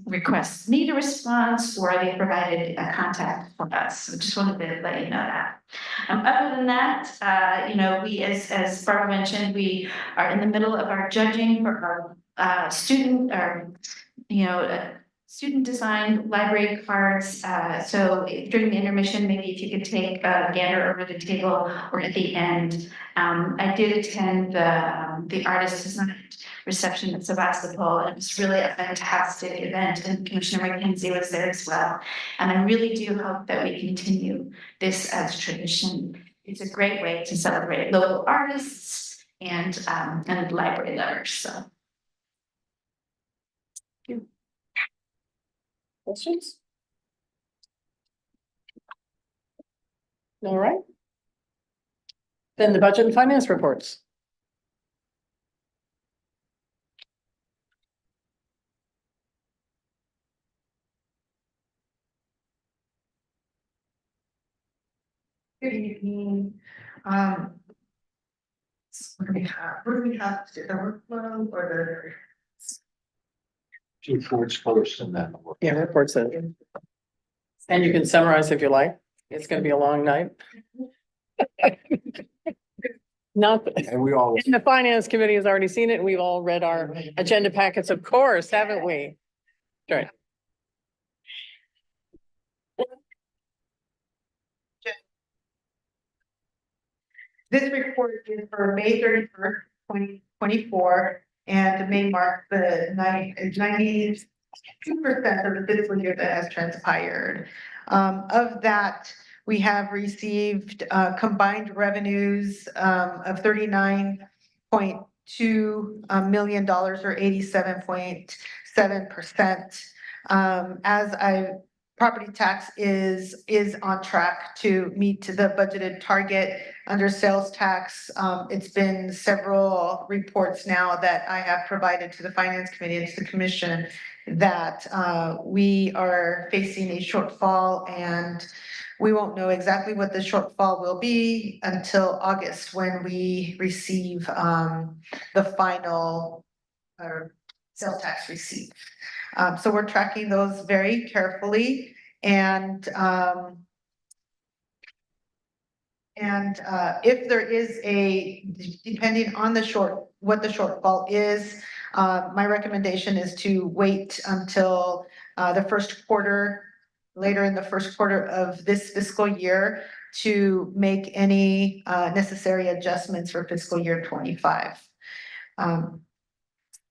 requests need a response, or they provided a contact for us. So just wanted to let you know that. Other than that, we, as Barbara mentioned, we are in the middle of our judging for our student designed library cards. So during the intermission, maybe if you could take a gander over the table or at the end. I did attend the artist design reception at Sebastopol, and it was really a fantastic event, and Commissioner McKenzie was there as well. And I really do hope that we continue this as tradition. It's a great way to celebrate local artists and library lovers. So. Questions? All right. Then the budget and finance reports. Good evening. What do we have? The workflow or Two reports first and then. Yeah, reports in. And you can summarize if you like. It's gonna be a long night. Not, And we all. and the finance committee has already seen it, and we've all read our agenda packets, of course, haven't we? Right. This report is for May 31st, 2024, and may mark the 92% of the fiscal year that has transpired. Of that, we have received combined revenues of $39.2 million or 87.7%. Property tax is on track to meet the budgeted target. Under sales tax, it's been several reports now that I have provided to the finance committee and to the commission that we are facing a shortfall, and we won't know exactly what the shortfall will be until August, when we receive the final sales tax receipt. So we're tracking those very carefully, and And if there is depending on what the shortfall is, my recommendation is to wait until the first quarter, later in the first quarter of this fiscal year to make any necessary adjustments for fiscal year 25.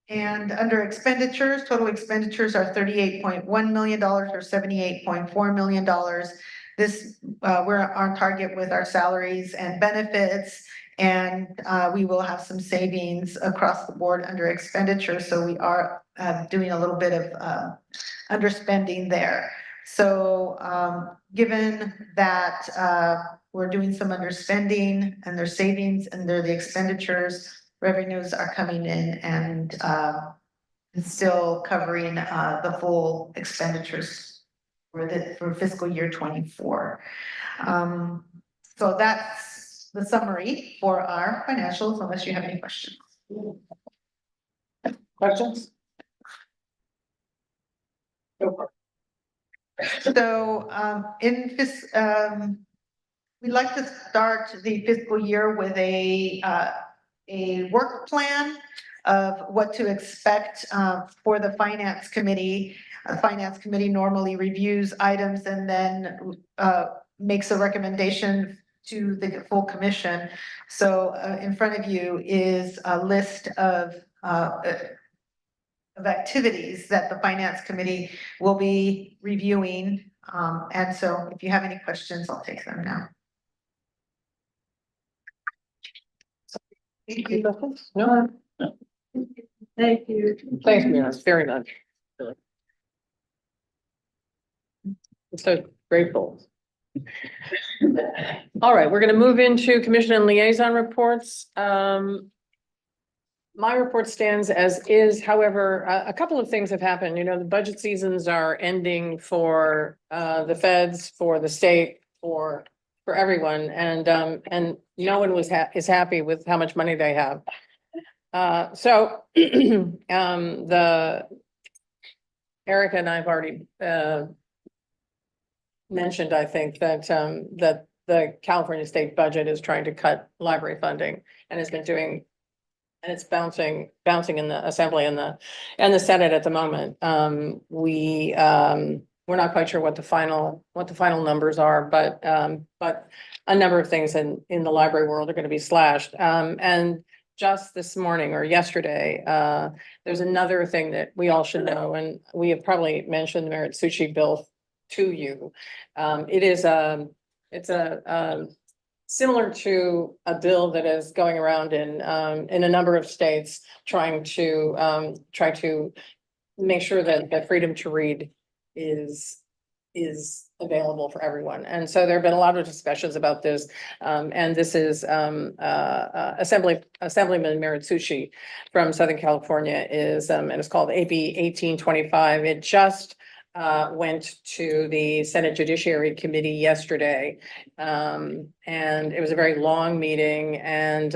And under expenditures, total expenditures are $38.1 million or $78.4 million. This, we're on target with our salaries and benefits, and we will have some savings across the board under expenditure. So we are doing a little bit of underspending there. So given that we're doing some underspending and there's savings under the expenditures, revenues are coming in and still covering the full expenditures for fiscal year 24. So that's the summary for our financials, unless you have any questions. Questions? So we'd like to start the fiscal year with a work plan of what to expect for the finance committee. The finance committee normally reviews items and then makes a recommendation to the full commission. So in front of you is a list of activities that the finance committee will be reviewing. And so if you have any questions, I'll take them now. No? Thank you. Thanks, Mira, very much. I'm so grateful. All right, we're gonna move into commission and liaison reports. My report stands as is, however, a couple of things have happened. You know, the budget seasons are ending for the feds, for the state, for everyone, and no one is happy with how much money they have. So Erica and I have already mentioned, I think, that that the California state budget is trying to cut library funding and has been doing, and it's bouncing in the assembly and the Senate at the moment. We're not quite sure what the final numbers are, but a number of things in the library world are going to be slashed. And just this morning or yesterday, there's another thing that we all should know, and we have probably mentioned the Maritsuchi bill to you. It's similar to a bill that is going around in a number of states trying to make sure that the freedom to read is available for everyone. And so there have been a lot of discussions about this. And this is Assemblyman Maritsuchi from Southern California is, and it's called AB 1825. It just went to the Senate Judiciary Committee yesterday. And it was a very long meeting, and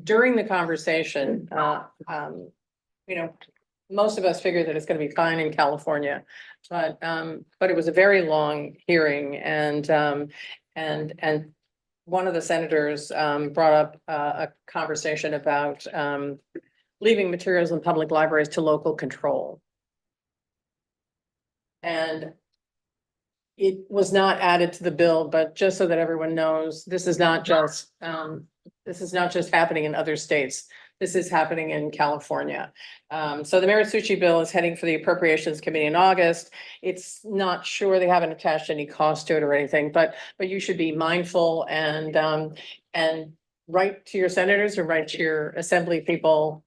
during the conversation, you know, most of us figured that it's going to be fine in California, but it was a very long hearing, and one of the senators brought up a conversation about leaving materials in public libraries to local control. And it was not added to the bill, but just so that everyone knows, this is not just happening in other states. This is happening in California. So the Maritsuchi bill is heading for the Appropriations Committee in August. It's not sure, they haven't attached any cost to it or anything, but you should be mindful and write to your senators or write to your assembly people,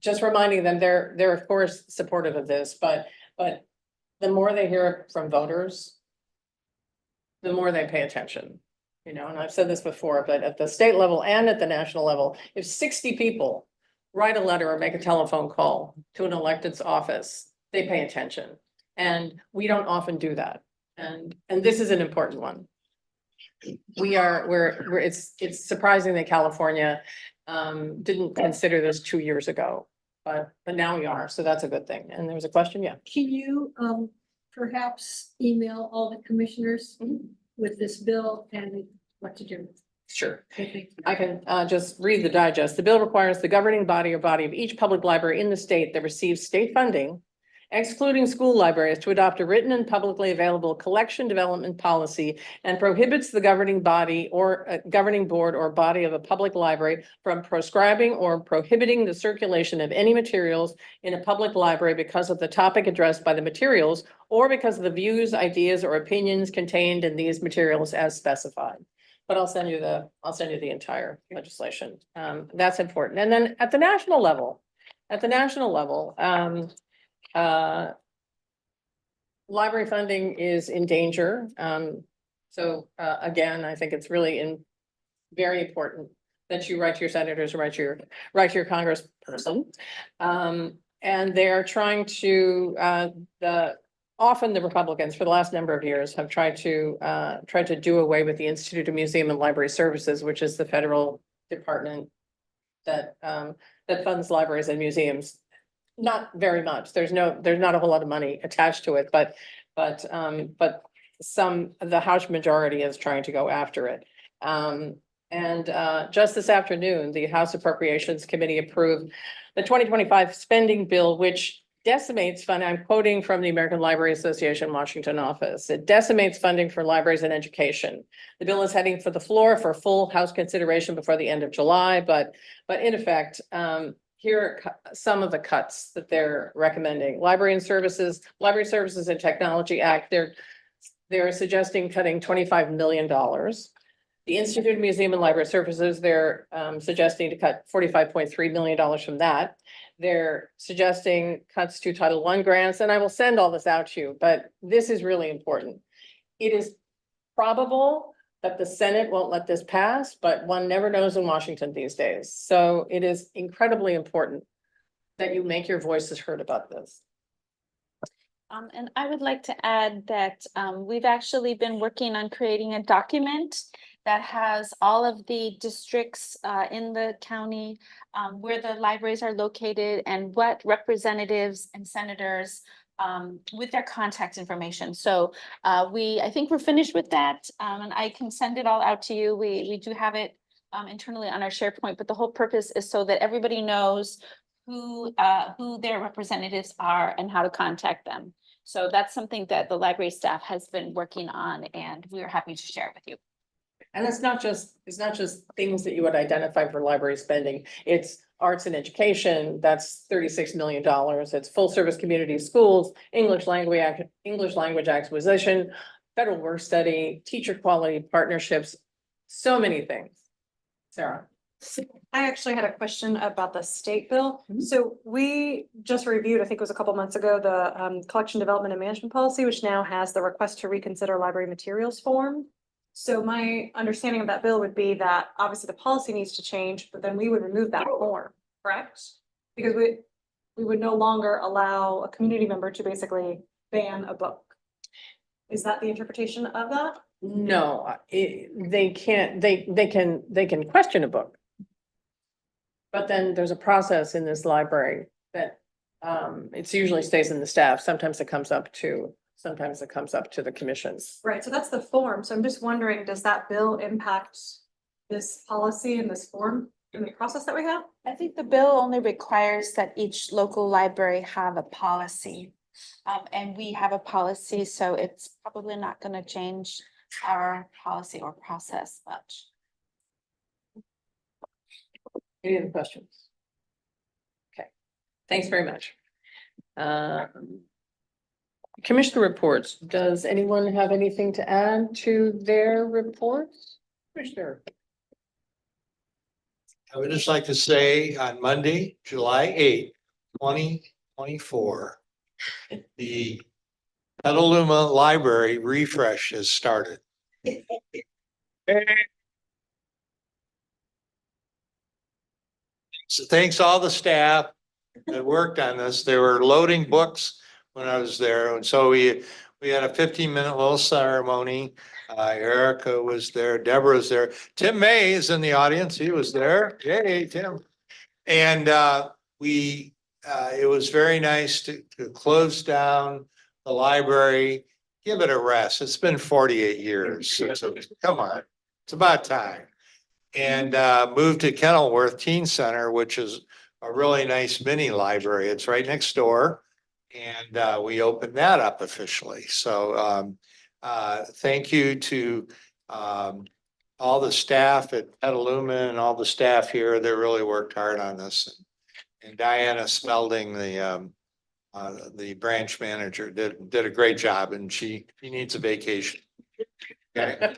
just reminding them they're of course supportive of this, but the more they hear from voters, the more they pay attention. You know, and I've said this before, but at the state level and at the national level, if 60 people write a letter or make a telephone call to an elected's office, they pay attention. And we don't often do that. And this is an important one. It's surprising that California didn't consider this 2 years ago, but now we are, so that's a good thing. And there was a question, yeah. Can you perhaps email all the commissioners with this bill and what to do. Sure. Okay. I can just read the digest. The bill requires the governing body or body of each public library in the state that receives state funding, excluding school libraries, to adopt a written and publicly available collection development policy and prohibits the governing body or governing board or body of a public library from proscribing or prohibiting the circulation of any materials in a public library because of the topic addressed by the materials or because of the views, ideas, or opinions contained in these materials as specified. But I'll send you the entire legislation. That's important. And then at the national level, library funding is in danger. So again, I think it's really very important that you write to your senators, write to your congressperson. And they're trying to, often the Republicans for the last number of years have tried to do away with the Institute of Museum and Library Services, which is the federal department that funds libraries and museums. Not very much. There's not a whole lot of money attached to it, but the House majority is trying to go after it. Just this afternoon, the House Appropriations Committee approved the 2025 spending bill, which decimates funding. I'm quoting from the American Library Association Washington office. It decimates funding for libraries and education. The bill is heading for the floor for full House consideration before the end of July, but in effect, here are some of the cuts that they're recommending. Library Services and Technology Act, they're suggesting cutting $25 million. The Institute of Museum and Library Services, they're suggesting to cut $45.3 million from that. They're suggesting cuts to Title I grants, and I will send all this out to you, but this is really important. It is probable that the Senate won't let this pass, but one never knows in Washington these days. So it is incredibly important that you make your voices heard about this. And I would like to add that we've actually been working on creating a document that has all of the districts in the county where the libraries are located and what representatives and senators with their contact information. So I think we're finished with that, and I can send it all out to you. We do have it internally on our SharePoint, but the whole purpose is so that everybody knows who their representatives are and how to contact them. So that's something that the library staff has been working on, and we are happy to share it with you. And it's not just things that you would identify for library spending. It's arts and education, that's $36 million. It's full service community schools, English language acquisition, federal work study, teacher quality partnerships, so many things. Sarah. I actually had a question about the state bill. So we just reviewed, I think it was a couple months ago, the collection development and management policy, which now has the request to reconsider library materials form. So my understanding of that bill would be that obviously the policy needs to change, but then we would remove that form, correct? Because we would no longer allow a community member to basically ban a book. Is that the interpretation of that? No, they can't, they can question a book. But then there's a process in this library that it usually stays in the staff. Sometimes it comes up to the commissions. Right, so that's the form. So I'm just wondering, does that bill impact this policy and this form in the process that we have? I think the bill only requires that each local library have a policy. And we have a policy, so it's probably not going to change our policy or process much. Any other questions? Okay, thanks very much. Commissioner reports. Does anyone have anything to add to their reports? Commissioner. I would just like to say on Monday, July 8th, 2024, the Petaluma Library refresh has started. So thanks all the staff that worked on this. They were loading books when I was there. And so we had a 15-minute little ceremony. Erica was there, Deborah was there. Tim May is in the audience. He was there. Yay, Tim. And it was very nice to close down the library, give it a rest. It's been 48 years. So come on, it's about time. And moved to Kenilworth Teen Center, which is a really nice mini library. It's right next door. And we opened that up officially. So thank you to all the staff at Petaluma and all the staff here that really worked hard on this. And Diana Spelding, the branch manager, did a great job, and she needs a vacation. Okay.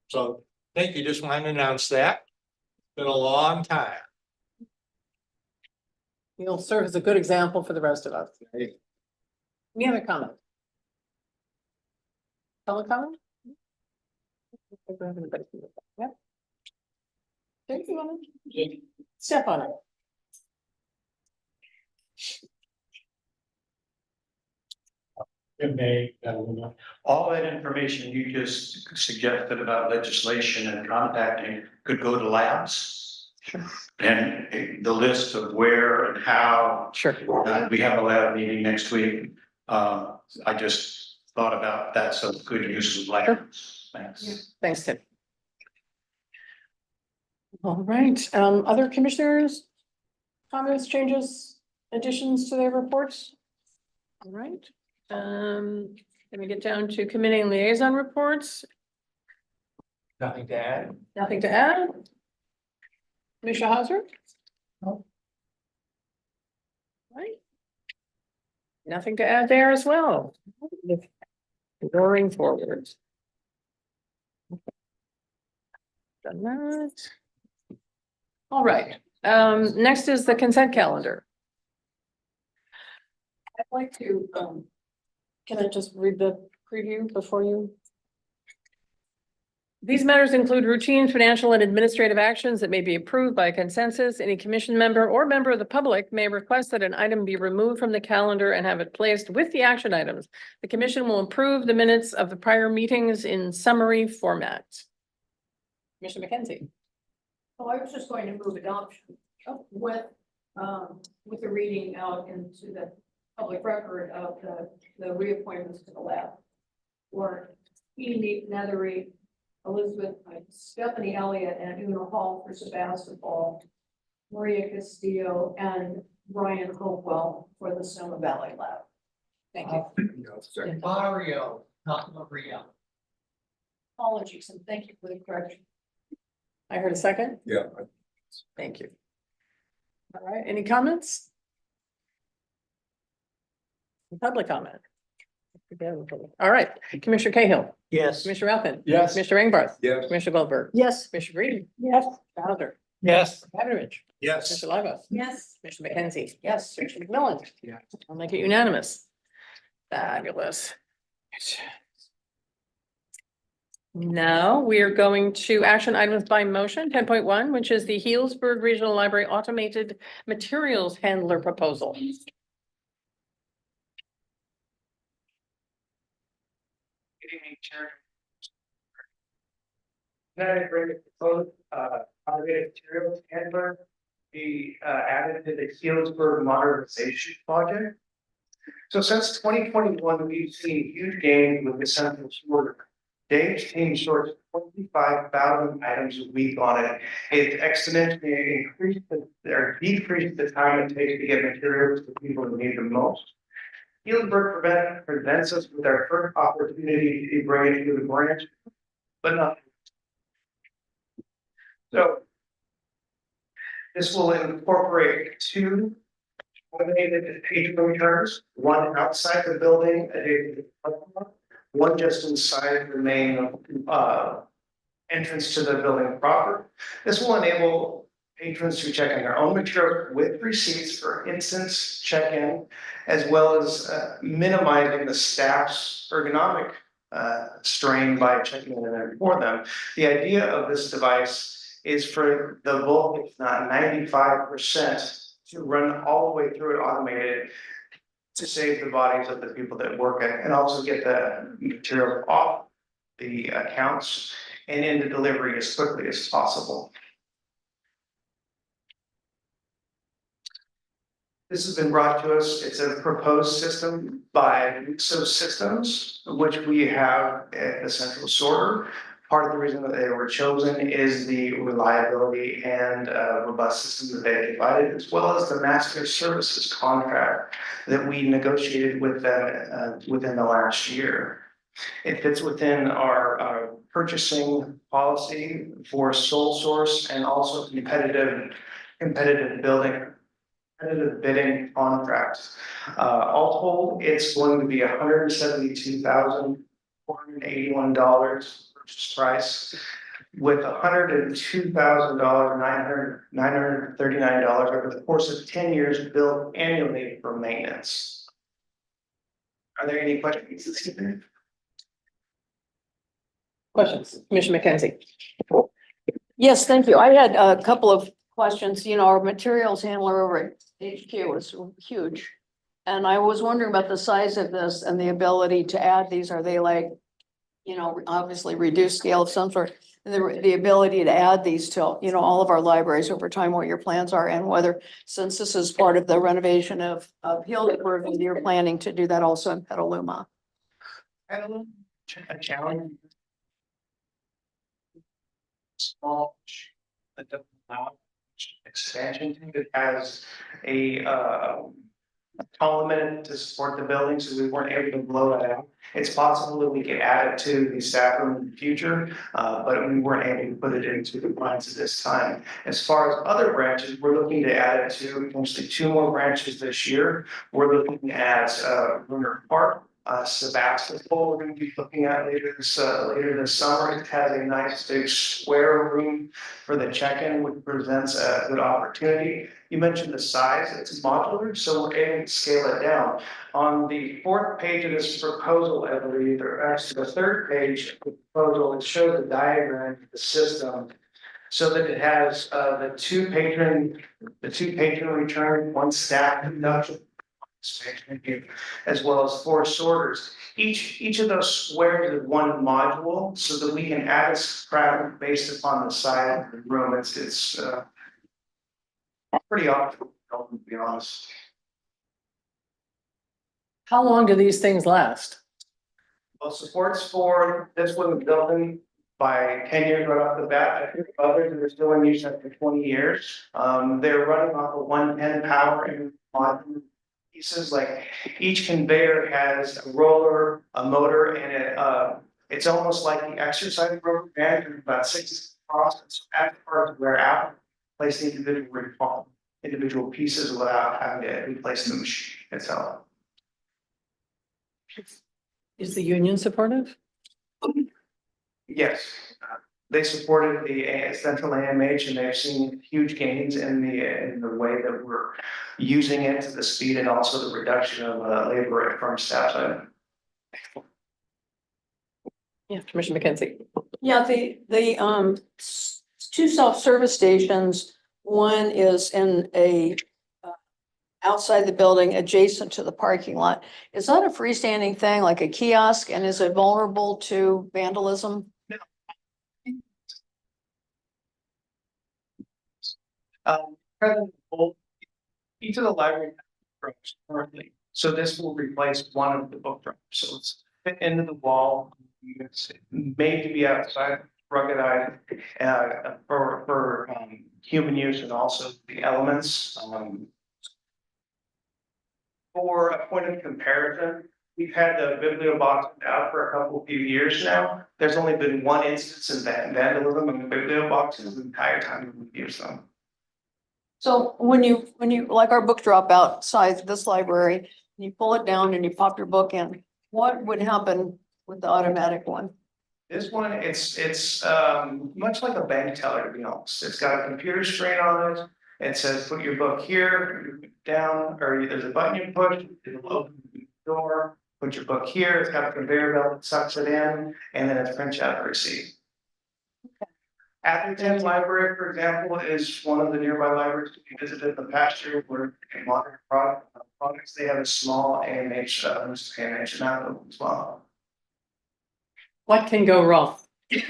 So thank you. Just wanted to announce that. It's been a long time. You'll serve as a good example for the rest of us. Any other comment? Public comment? Yep. Take you on it. Step on it. All that information you just suggested about legislation and contacting could go to labs. Sure. And the list of where and how. Sure. We have a lab meeting next week. I just thought about that, so good use of labs. Thanks. Thanks, Tim. All right, other commissioners? Comments, changes, additions to their reports? All right, let me get down to committee and liaison reports. Nothing to add? Nothing to add? Commissioner Hauser? No. Right. Nothing to add there as well. Going forward. Done that. All right, next is the consent calendar. I'd like to, can I just read the preview before you? These matters include routine financial and administrative actions that may be approved by consensus. Any commission member or member of the public may request that an item be removed from the calendar and have it placed with the action items. The commission will approve the minutes of the prior meetings in summary format. Commissioner McKenzie. Oh, I was just going to move adoption with the reading out into the public record of the reappointments to the lab. Or Edie Nethery, Elizabeth, Stephanie Elliott, and Una Hall for Sebastopol, Maria Castillo, and Brian Hopewell for the Sonoma Valley Lab. Thank you. Mario, not Maria. Apologies, and thank you for the correction. I heard a second. Yeah. Thank you. All right, any comments? Public comment. All right, Commissioner Cahill. Yes. Commissioner Elfin. Yes. Commissioner Engbarth. Yes. Commissioner Goldberg. Yes. Commissioner Green. Yes. Bowser. Yes. Cavenagh. Yes. Commissioner Lagos. Yes. Commissioner McKenzie. Yes. Commissioner McMillan. Yeah. I'll make it unanimous. Fabulous. Now we are going to action items by motion, 10.1, which is the Healdsburg Regional Library Automated Materials Handler Proposal. Good evening, Chair. Then I bring it both, automated materials handler be added to the Healdsburg modernization project. So since 2021, we've seen huge gains with the central sorter. Dave's team sorts 25,000 items a week on it. It exponentially increased or decreased the time it takes to get materials to people who need them most. Healdsburg presents us with our first opportunity to bring it to the branch, but not. So this will incorporate two automated page returns, one outside the building, one just inside the main entrance to the building proper. This will enable patrons to check in their own material with receipts for instant check-in, as well as minimizing the staff's ergonomic strain by checking in there for them. The idea of this device is for the bulk, if not 95%, to run all the way through it automated to save the bodies of the people that work it and also get the material off the accounts and into delivery as quickly as possible. This has been brought to us, it's a proposed system by Luxo Systems, which we have at the central sorter. Part of the reason that they were chosen is the reliability and robust system that they provided, as well as the master services contract that we negotiated with them within the last year. It fits within our purchasing policy for sole source and also competitive bidding contracts. All told, it's going to be $172,481 purchase price, with $102,939 over the course of 10 years billed annually for maintenance. Are there any questions? Questions, Commissioner McKenzie? Yes, thank you. I had a couple of questions. You know, our materials handler over at HQ was huge. And I was wondering about the size of this and the ability to add these. Are they like, you know, obviously reduced scale of some sort? The ability to add these to, you know, all of our libraries over time, what your plans are, and whether, since this is part of the renovation of Hillsburg, whether you're planning to do that also in Petaluma. A challenge. Small, that doesn't allow expansion, that has a tall limit to support the building, so we weren't able to blow that out. It's possible that we could add it to the staff room in the future, but we weren't able to put it into the plans at this time. As far as other branches, we're looking to add it to potentially 2 more branches this year. We're looking at Lunar Park, Sebastopol, we're going to be looking at later this summer. It has a nice big square room for the check-in, which presents a good opportunity. You mentioned the size, it's modular, so we're able to scale it down. On the 4th page of this proposal, I believe, or actually the 3rd page of the proposal, it shows the diagram of the system, so that it has the two patron return, 1 staff induction, as well as 4 sorters. Each of those squares is 1 module, so that we can add a scrap based upon the size of the room. It's pretty optimal, to be honest. How long do these things last? Well, supports for this one building by 10 years right off the bat. I think others that are still in use after 20 years. They're running off of 110 power and modern pieces. Like each conveyor has a roller, a motor, and it's almost like the exercise room band, about 6 across. And so after parts wear out, place the individual pieces without having to replace the machine itself. Is the union supportive? Yes, they supported the central AMH, and they've seen huge gains in the way that we're using it, the speed, and also the reduction of labor from staff side. Yeah, Commissioner McKenzie. Yeah, the 2 self-service stations, one is in a outside the building adjacent to the parking lot. Is that a freestanding thing, like a kiosk, and is it vulnerable to vandalism? Each of the library programs currently, so this will replace one of the book drops, so it's fit into the wall. It's made to be outside, ruggedized for human use, and also the elements. For a point of comparison, we've had the Bibliobox out for a few years now. There's only been 1 instance of vandalism in the Biblioboxes the entire time we've used them. So when you, like our book drop outside this library, you pull it down and you pop your book in, what would happen with the automatic one? This one, it's much like a bank teller, to be honest. It's got a computer screen on it. It says, put your book here, down, or there's a button you push, it'll open the door, put your book here, it's got a conveyor belt that sucks it in, and then it's print out the receipt. Atherton Library, for example, is one of the nearby libraries we visited in the past year where modern products, they have a small AMH, AMH mount as well. What can go wrong? The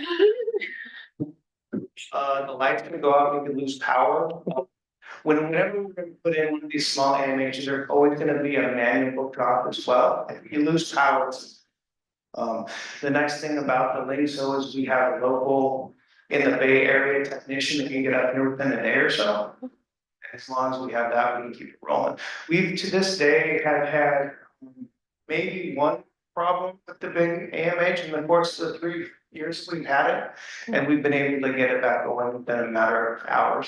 light's gonna go out, we could lose power. Whenever we're gonna put in one of these small AMHs, there's always gonna be a manual book drop as well. If you lose power, the nice thing about the LINGSO is we have a local in the Bay Area technician that can get up here within a day or so. As long as we have that, we can keep it rolling. We've to this day have had maybe one problem with the big AMH in the course of the 3 years we've had it. And we've been able to get it back going within a matter of hours.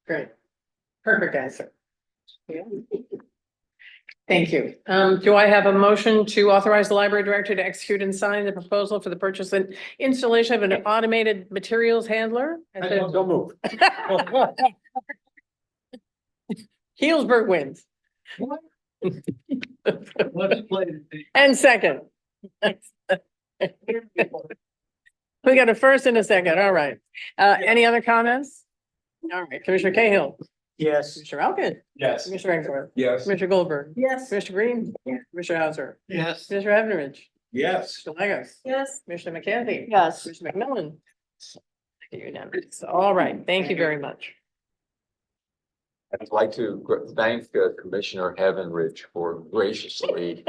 Great. Perfect answer. Yeah. Thank you. Do I have a motion to authorize the library director to execute and sign the proposal for the purchase and installation of an automated materials handler? Don't move. Healdsburg wins. Let's play. And second. We got a first and a second. All right. Any other comments? All right, Commissioner Cahill, Yes. Commissioner Elkin, Yes. Commissioner Engstler, Yes. Commissioner Goldberg, Yes. Commissioner Green, Commissioner Hauser, Yes. Commissioner Evans, Yes. Commissioner Legos, Yes. Commissioner McKenzie. Yes. Commissioner McMillan. Thank you, unanimous. All right, thank you very much. I'd like to thank Commissioner Heavenridge for graciously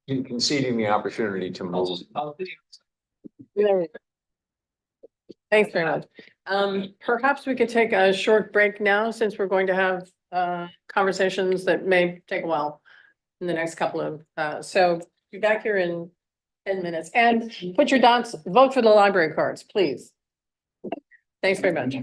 conceding the opportunity to move. Thanks very much. Perhaps we could take a short break now, since we're going to have conversations that may take a while in the next couple of, so be back here in 10 minutes, and put your dots, vote for the library cards, please. Thanks very much.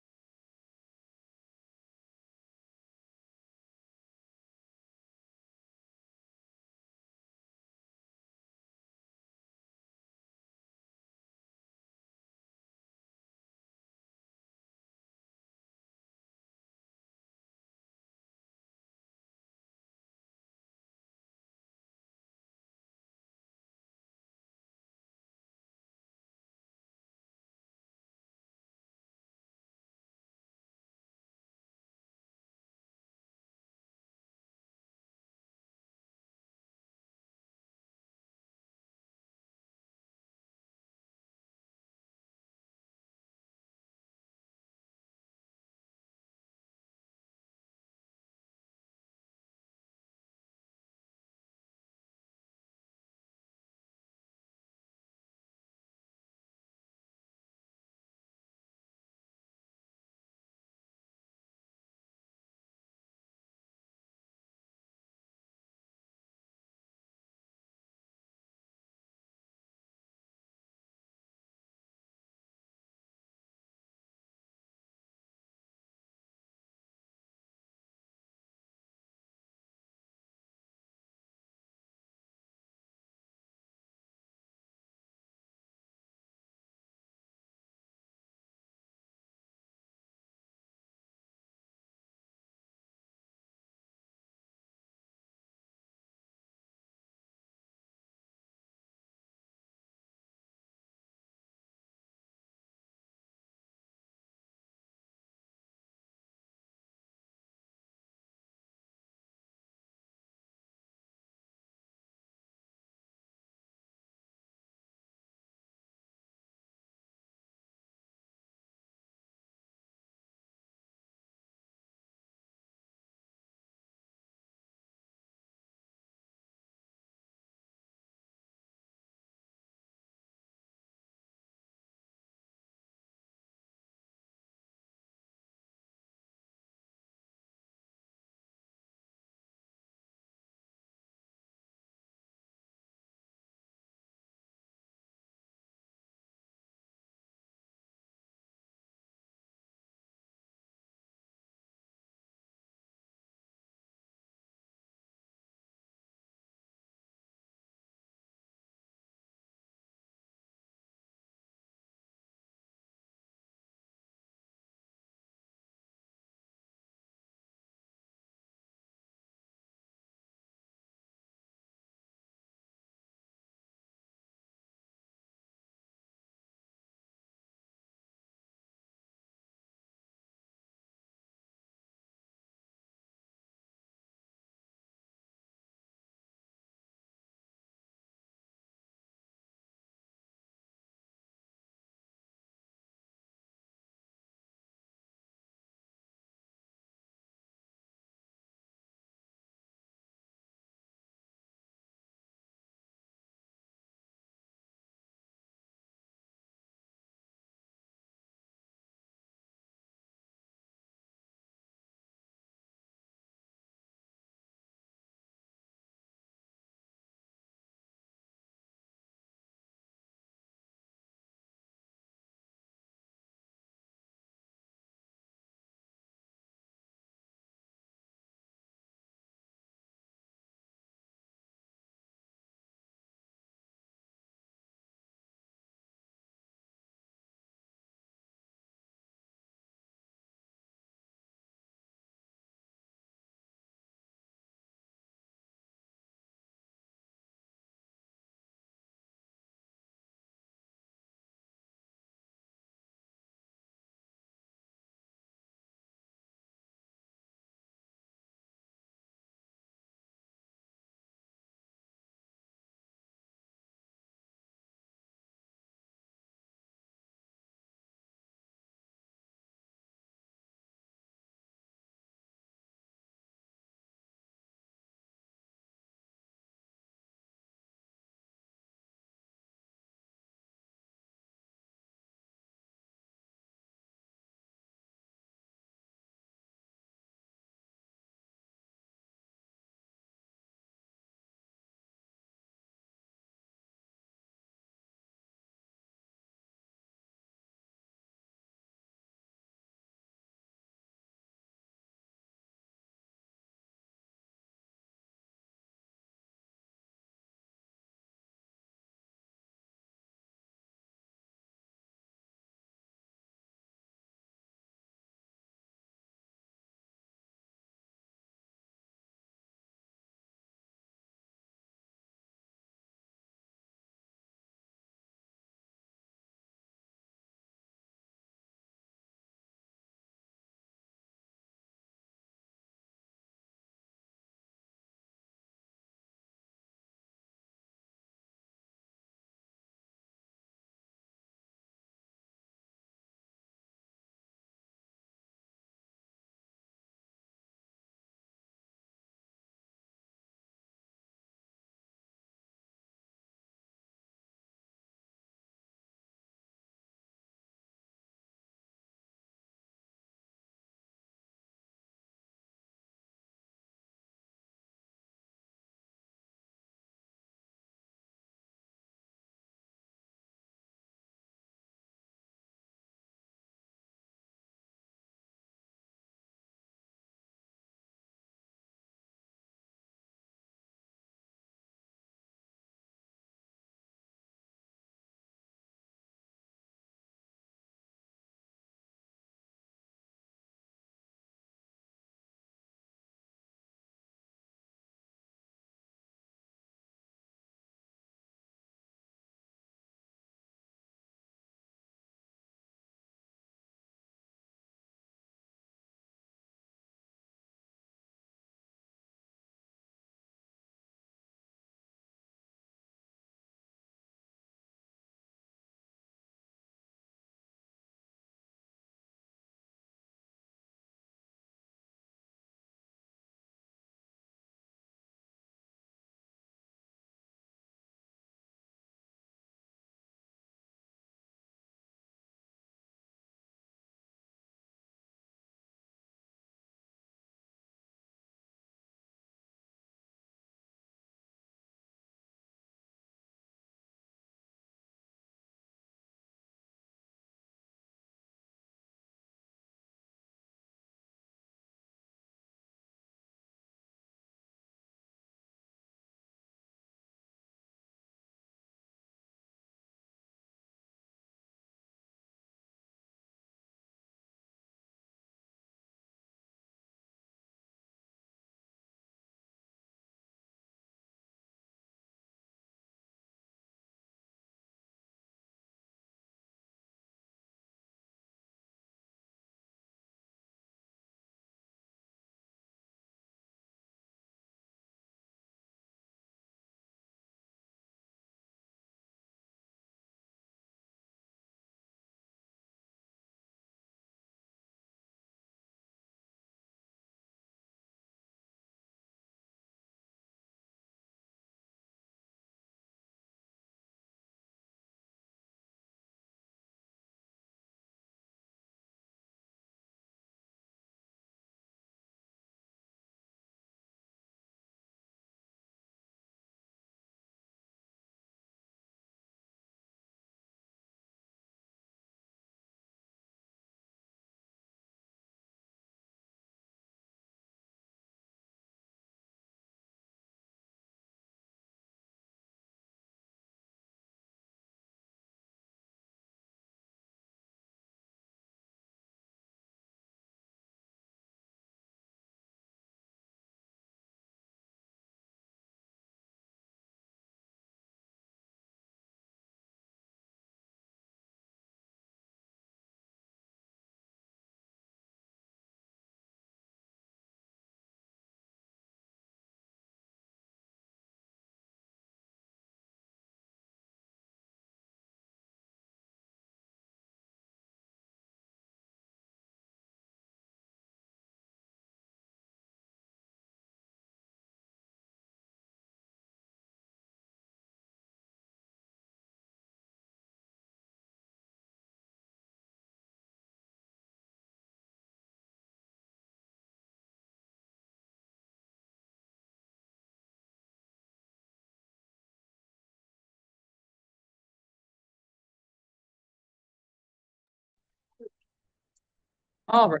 All right,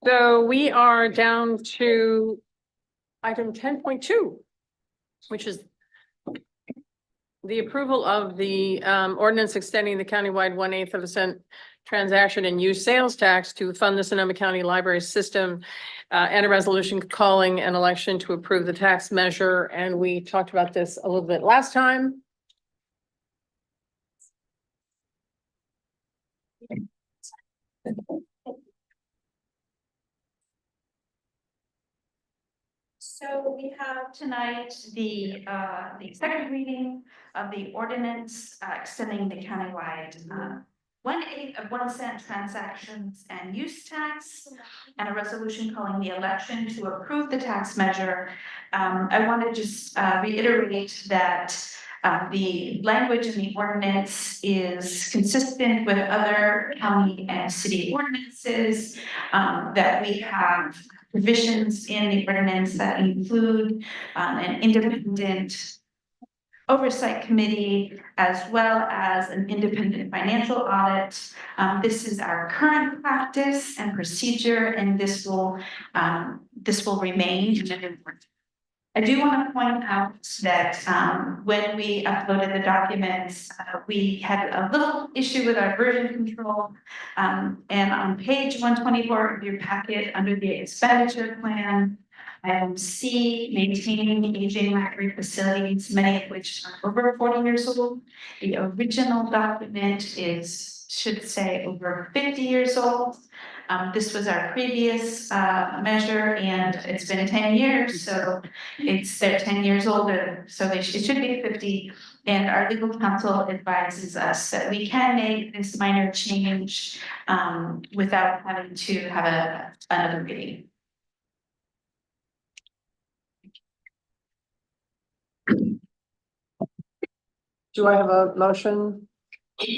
so we are down to item 10.2, which is the approval of the ordinance extending the countywide 1/8 of a cent transaction and use sales tax to fund the Sonoma County Library System, and a resolution calling an election to approve the tax measure. And we talked about this a little bit last time. So we have tonight the second reading of the ordinance extending the countywide 1/8 of 1 cent transactions and use tax, and a resolution calling the election to approve the tax measure. I want to just reiterate that the language in the ordinance is consistent with other county and city ordinances, that we have provisions in the ordinance that include an independent oversight committee as well as an independent financial audit. This is our current practice and procedure, and this will remain. I do want to point out that when we uploaded the documents, we had a little issue with our version control. And on page 124 of your packet, under the expenditure plan, item C, maintaining aging library facilities, many of which are over 40 years old. The original document should say over 50 years old. This was our previous measure, and it's been 10 years, so they're 10 years older, so it should be 50. And our legal counsel advises us that we can make this minor change without having to have another reading. Do I have a motion?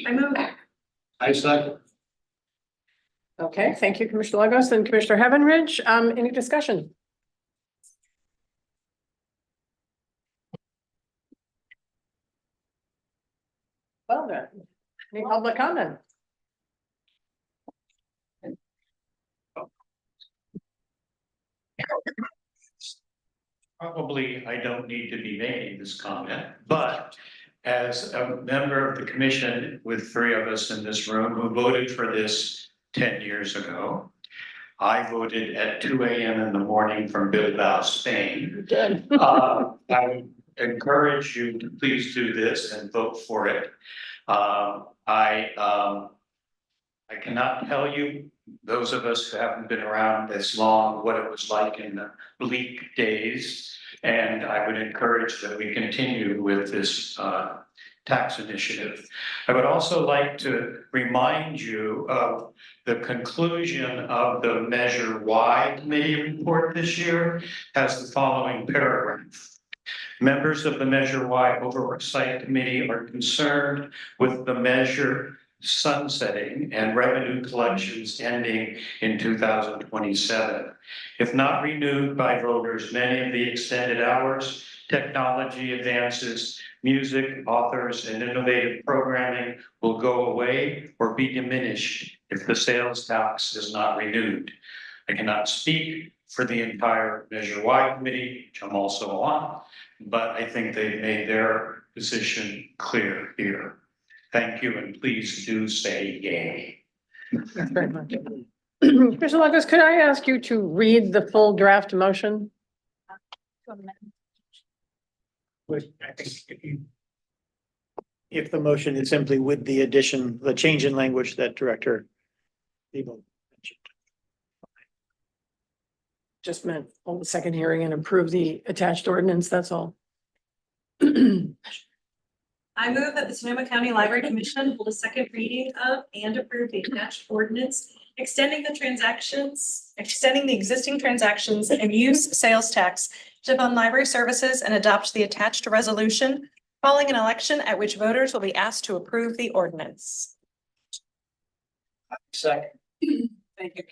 I move. I second. Okay, thank you, Commissioner Lagos and Commissioner Heavenridge. Any discussion? Well then, any public comment? Probably I don't need to be making this comment, but as a member of the commission with 3 of us in this room who voted for this 10 years ago, I voted at 2 a.m. in the morning from Bilbao, Spain. I would encourage you to please do this and vote for it. I cannot tell you, those of us who haven't been around as long, what it was like in the bleak days. And I would encourage that we continue with this tax initiative. I would also like to remind you of the conclusion of the Measure Y committee report this year has the following paragraph. Members of the Measure Y Oversight Committee are concerned with the measure sunsetting and revenue collections ending in 2027. If not renewed by voters, many of the extended hours, technology advances, music, authors, and innovative programming will go away or be diminished if the sales tax is not renewed. I cannot speak for the entire Measure Y committee, which I'm also on, but I think they've made their position clear here. Thank you, and please do say yay. Thanks very much. Commissioner Lagos, could I ask you to read the full draft motion? If the motion is simply with the addition, the change in language that Director Lebo mentioned. Just meant hold the second hearing and approve the attached ordinance, that's all. I move that the Sonoma County Library Commission hold a second reading of and approve the attached ordinance extending the existing transactions and use sales tax to fund library services, and adopt the attached resolution following an election at which voters will be asked to approve the ordinance. Second. Thank you,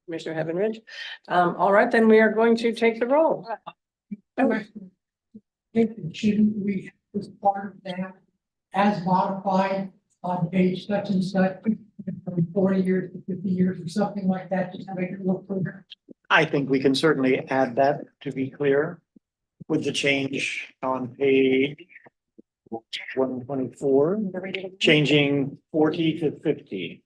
Commissioner Heavenridge. All right, then we are going to take the roll. Shouldn't we, as part of that, as modified on page such and such, from 40 years to 50 years or something like that, just to make it look cleaner. I think we can certainly add that to be clear with the change on page 124, changing 40 to 50.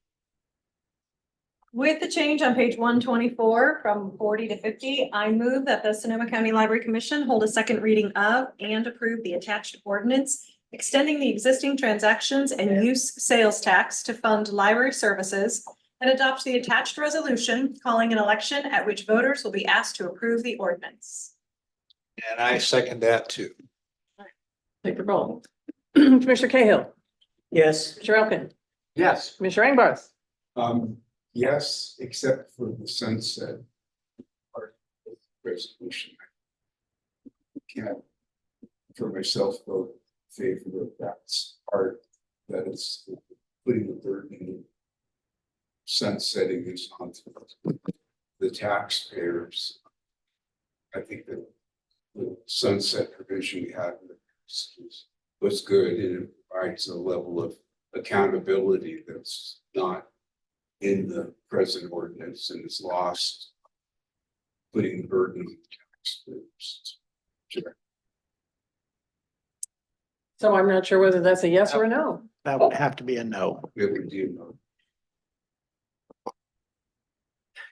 With the change on page 124 from 40 to 50, I move that the Sonoma County Library Commission hold a second reading of and approve the attached ordinance extending the existing transactions and use sales tax to fund library services, and adopt the attached resolution calling an election at which voters will be asked to approve the ordinance. And I second that too. Take the roll. Commissioner Cahill, Yes. Commissioner Elkin, Yes. Commissioner Engbarth, Yes, except for the sunset part of the resolution. I can't for myself vote in favor of that part that is putting the burden sunsetting is on the taxpayers. I think that the sunset provision we had was good, and it provides a level of accountability that's not in the present ordinance and is lost, putting the burden on the taxpayers. Sure. so I'm not sure whether that's a yes or a no. That would have to be a no. It would do no.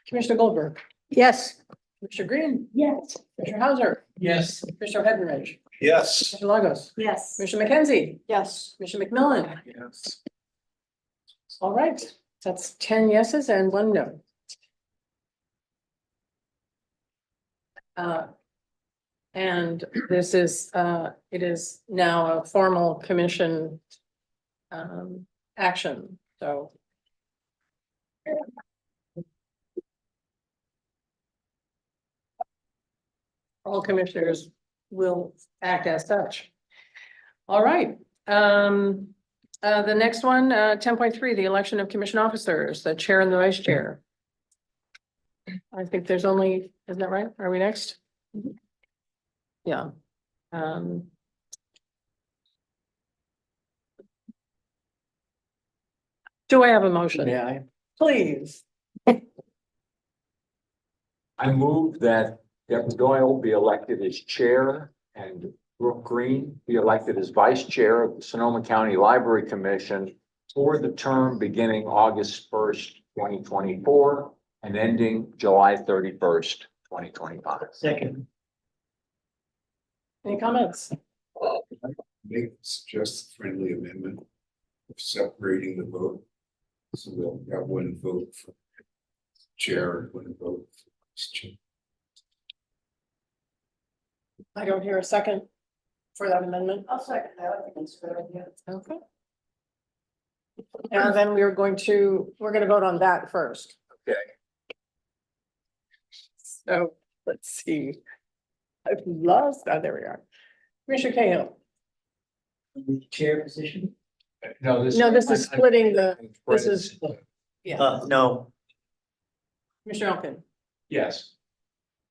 Commissioner Goldberg, Yes. Commissioner Green, Yes. Commissioner Hauser, Yes. Commissioner Heddenridge, Yes. Commissioner Lagos, Yes. Commissioner McKenzie, Yes. Commissioner McMillan. Yes. All right, that's 10 yeses and 1 no. And this is, it is now a formal commission action, so. All commissioners will act as such. All right, the next one, 10.3, the election of commission officers, the chair and the vice chair. I think there's only, isn't that right? Are we next? Yeah. Do I have a motion? Yeah. Please. I move that Deborah Doyle be elected as chair and Brooke Green be elected as vice chair of the Sonoma County Library Commission for the term beginning August 1st, 2024 and ending July 31st, 2025. Second. Any comments? Suggest a friendly amendment of separating the vote. So we'll have one vote for chair and one vote for vice chair. I don't hear a second for that amendment. I'll second that. I think it's a good idea. Okay. And then we're going to vote on that first. Okay. So let's see. I've lost, there we are. Commissioner Cahill. Chair position? No, No, this is splitting this is, yeah. No. Commissioner Elkin, Yes.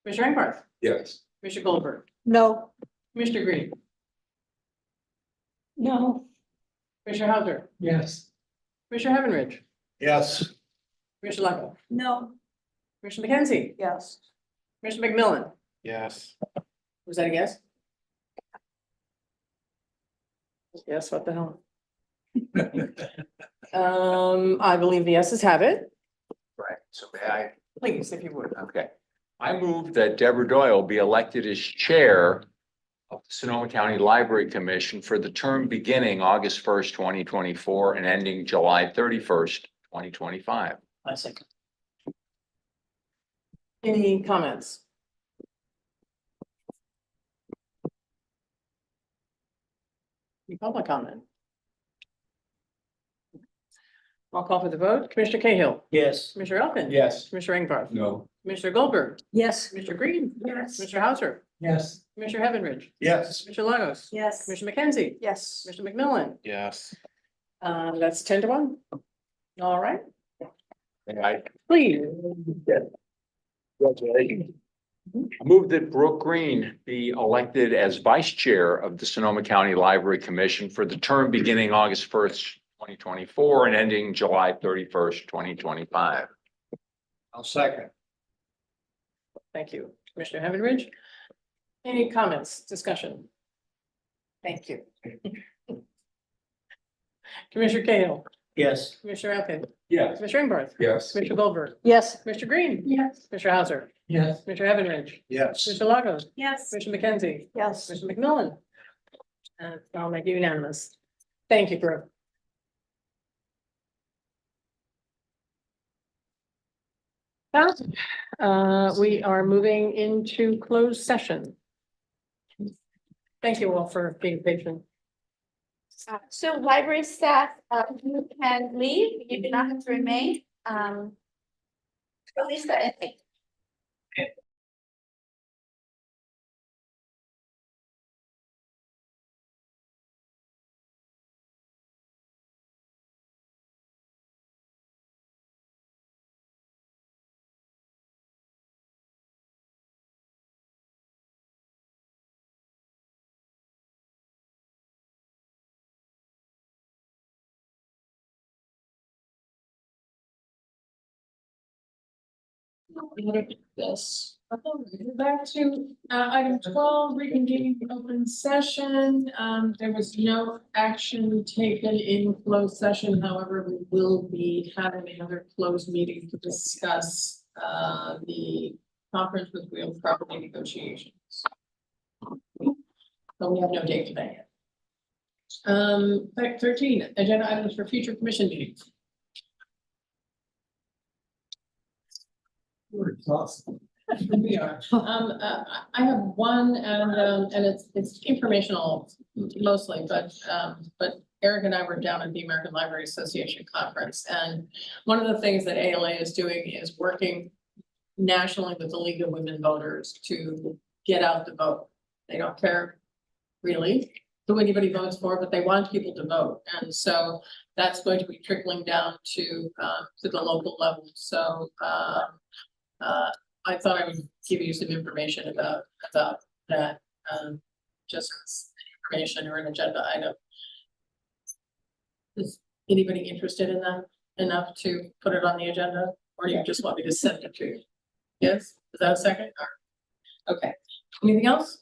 Commissioner Engbarth, Yes. Commissioner Goldberg, No. Commissioner Green, No. Commissioner Hauser, Yes. Commissioner Heddenridge, Yes. Commissioner Lego, No. Commissioner McKenzie, Yes. Commissioner McMillan. Yes. Was that a yes? Yes, what the hell? I believe the yeses have it. Right, so may I? Please, if you would. Okay. I move that Deborah Doyle be elected as chair of the Sonoma County Library Commission for the term beginning August 1st, 2024 and ending July 31st, 2025. I second. Any comments? Any public comment? I'll call for the vote. Commissioner Cahill, Yes. Commissioner Elkin. Yes. Commissioner Engbarth, No. Commissioner Goldberg, Yes. Commissioner Green, Yes. Commissioner Hauser, Yes. Commissioner Heddenridge, Yes. Commissioner Lagos. Yes. Commissioner McKenzie, Yes. Commissioner McMillan. Yes. That's 10 to 1. All right, May I? please. Congratulations. I move that Brooke Green be elected as vice chair of the Sonoma County Library Commission for the term beginning August 1st, 2024 and ending July 31st, 2025. I'll second. Thank you. Commissioner Heavenridge? Any comments, discussion? Thank you. Commissioner Cahill? Yes. Commissioner Elkin? Yes. Commissioner Ingbarth? Yes. Commissioner Goldberg? Yes. Commissioner Green? Yes. Commissioner Hauser? Yes. Commissioner Heavenridge? Yes. Commissioner Lagos? Yes. Commissioner McKenzie? Yes. Commissioner McMillan? And I'll make it unanimous. Thank you, Brooke. We are moving into closed session. Thank you all for being patient. So library staff, you can leave, you do not have to remain. Lisa, I think. This. Back to item 12, reconvening open session. There was no action taken in closed session. However, we will be having another closed meeting to discuss the conference with real property negotiations. But we have no date today. 13, agenda items for future commission meetings. We're exhausted. We are. I have one and it's informational mostly, but Eric and I were down at the American Library Association conference. And one of the things that ALA is doing is working nationally with the League of Women Voters to get out the vote. They don't care really who anybody votes for, but they want people to vote. And so that's going to be trickling down to the local level. So I thought I would give you some information about that, just as information or an agenda item. Is anybody interested in that enough to put it on the agenda, or do you just want me to send it to you? Yes, is that a second? Okay, anything else?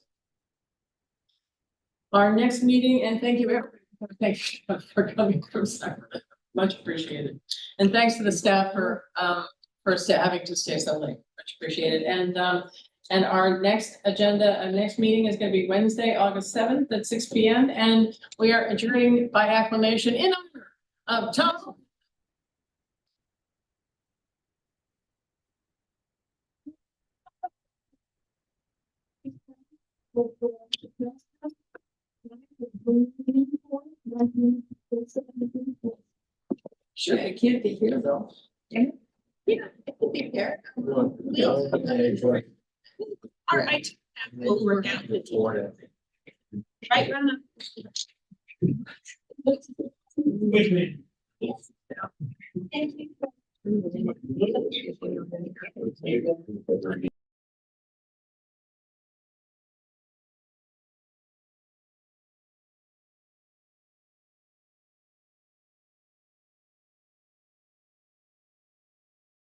Our next meeting, and thank you everyone, thank you for coming from Sacramento, much appreciated. And thanks to the staff for having to stay so late, much appreciated. And our next agenda, next meeting is going to be Wednesday, August 7th at 6 p.m. And we are adjourning by acclamation in honor of Tom. Sure, I can't be here though. Yeah, I can be here. All right. We'll work out. Right, Ronna?